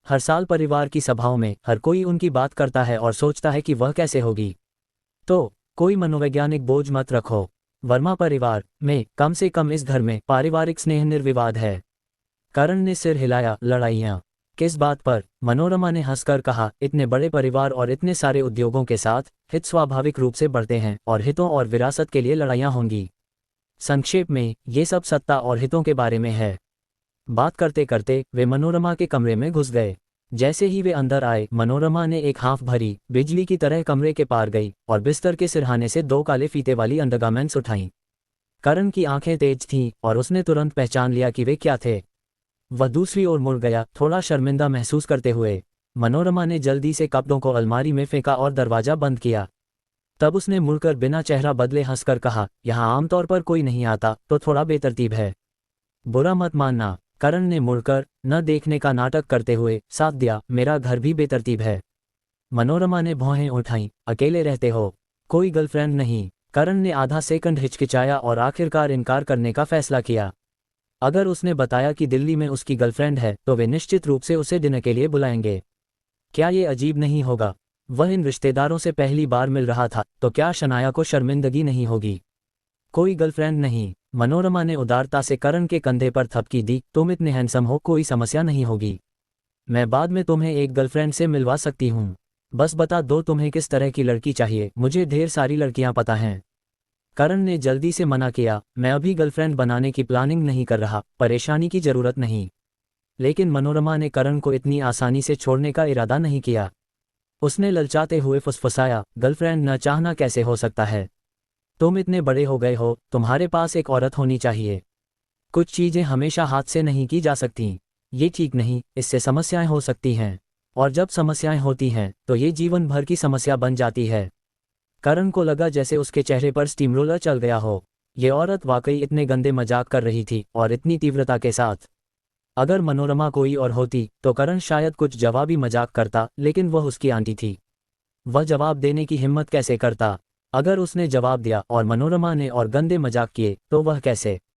A: हर साल परिवार की सभाओं में हर कोई उनकी बात करता है और सोचता है कि वह कैसे होगी। तो कोई मनोवैज्ञानिक बोझ मत रखो। वर्मा परिवार में कम से कम इस घर में पारिवारिक स्नेह निर्विवाद है। करण ने सिर हिलाया, लड़ाइयाँ किस बात पर? मनोरमा ने हंसकर कहा, इतने बड़े परिवार और इतने सारे उद्योगों के साथ हित स्वाभाविक रूप से बढ़ते हैं और हितों और विरासत के लिए लड़ाइयाँ होंगी। संक्षेप में ये सब सत्ता और हितों के बारे में है। बात करते करते वे मनोरमा के कमरे में घुस गए। जैसे ही वे अंदर आए, मनोरमा ने एक हाँफ भरी बिजली की तरह कमरे के पार गई और बिस्तर के सिरहाने से 2 काले फीते वाली अंडरगारमेंट्स उठाईं। करण की आंखें तेज थीं और उसने तुरंत पहचान लिया कि वे क्या थे। वह दूसरी ओर मुड़ गया, थोड़ा शर्मिंदा महसूस करते हुए। मनोरमा ने जल्दी से कपड़ों को अलमारी में फेंका और दरवाजा बंद किया। तब उसने मुड़कर बिना चेहरा बदले हंसकर कहा, यहाँ आमतौर पर कोई नहीं आता, तो थोड़ा बेतरतीब है। बुरा मत मानना। करण ने मुड़कर न देखने का नाटक करते हुए साथ दिया, मेरा घर भी बेतरतीब है। मनोरमा ने भौहें उठाईं, अकेले रहते हो? कोई गर्लफ्रेंड नहीं? करण ने आधा सेकंड हिचकिचाया और आखिरकार इनकार करने का फैसला किया। अगर उसने बताया कि दिल्ली में उसकी गर्लफ्रेंड है तो वे निश्चित रूप से उसे डिनर के लिए बुलाएंगे। क्या ये अजीब नहीं होगा? वह इन रिश्तेदारों से पहली बार मिल रहा था, तो क्या शनाया को शर्मिंदगी नहीं होगी? कोई गर्लफ्रेंड नहीं? मनोरमा ने उदारता से करण के कंधे पर थपकी दी, तुम इतने हैंडसम हो, कोई समस्या नहीं होगी। मैं बाद में तुम्हें एक गर्लफ्रेंड से मिलवा सकती हूँ। बस बता दो तुम्हें किस तरह की लड़की चाहिए, मुझे ढेर सारी लड़कियां पता हैं। करण ने जल्दी से मना किया, मैं अभी गर्लफ्रेंड बनाने की प्लानिंग नहीं कर रहा, परेशानी की जरूरत नहीं। लेकिन मनोरमा ने करण को इतनी आसानी से छोड़ने का इरादा नहीं किया। उसने ललचाते हुए फुसफुसाया, गर्लफ्रेंड न चाहना कैसे हो सकता है? तुम इतने बड़े हो गए हो, तुम्हारे पास एक औरत होनी चाहिए। कुछ चीजें हमेशा हाथ से नहीं की जा सकती। ये ठीक नहीं, इससे समस्याएं हो सकती हैं। और जब समस्याएं होती हैं तो ये जीवन भर की समस्या बन जाती है। करण को लगा जैसे उसके चेहरे पर स्टीमरोलर चल गया हो। ये औरत वाकई इतने गंदे मजाक कर रही थी और इतनी तीव्रता के साथ। अगर मनोरमा कोई और होती तो करण शायद कुछ जवाबी मजाक करता, लेकिन वह उसकी आंटी थी। वह जवाब देने की हिम्मत कैसे करता? अगर उसने जवाब दिया और मनोरमा ने और गंदे मजाक किए तो वह कैसे?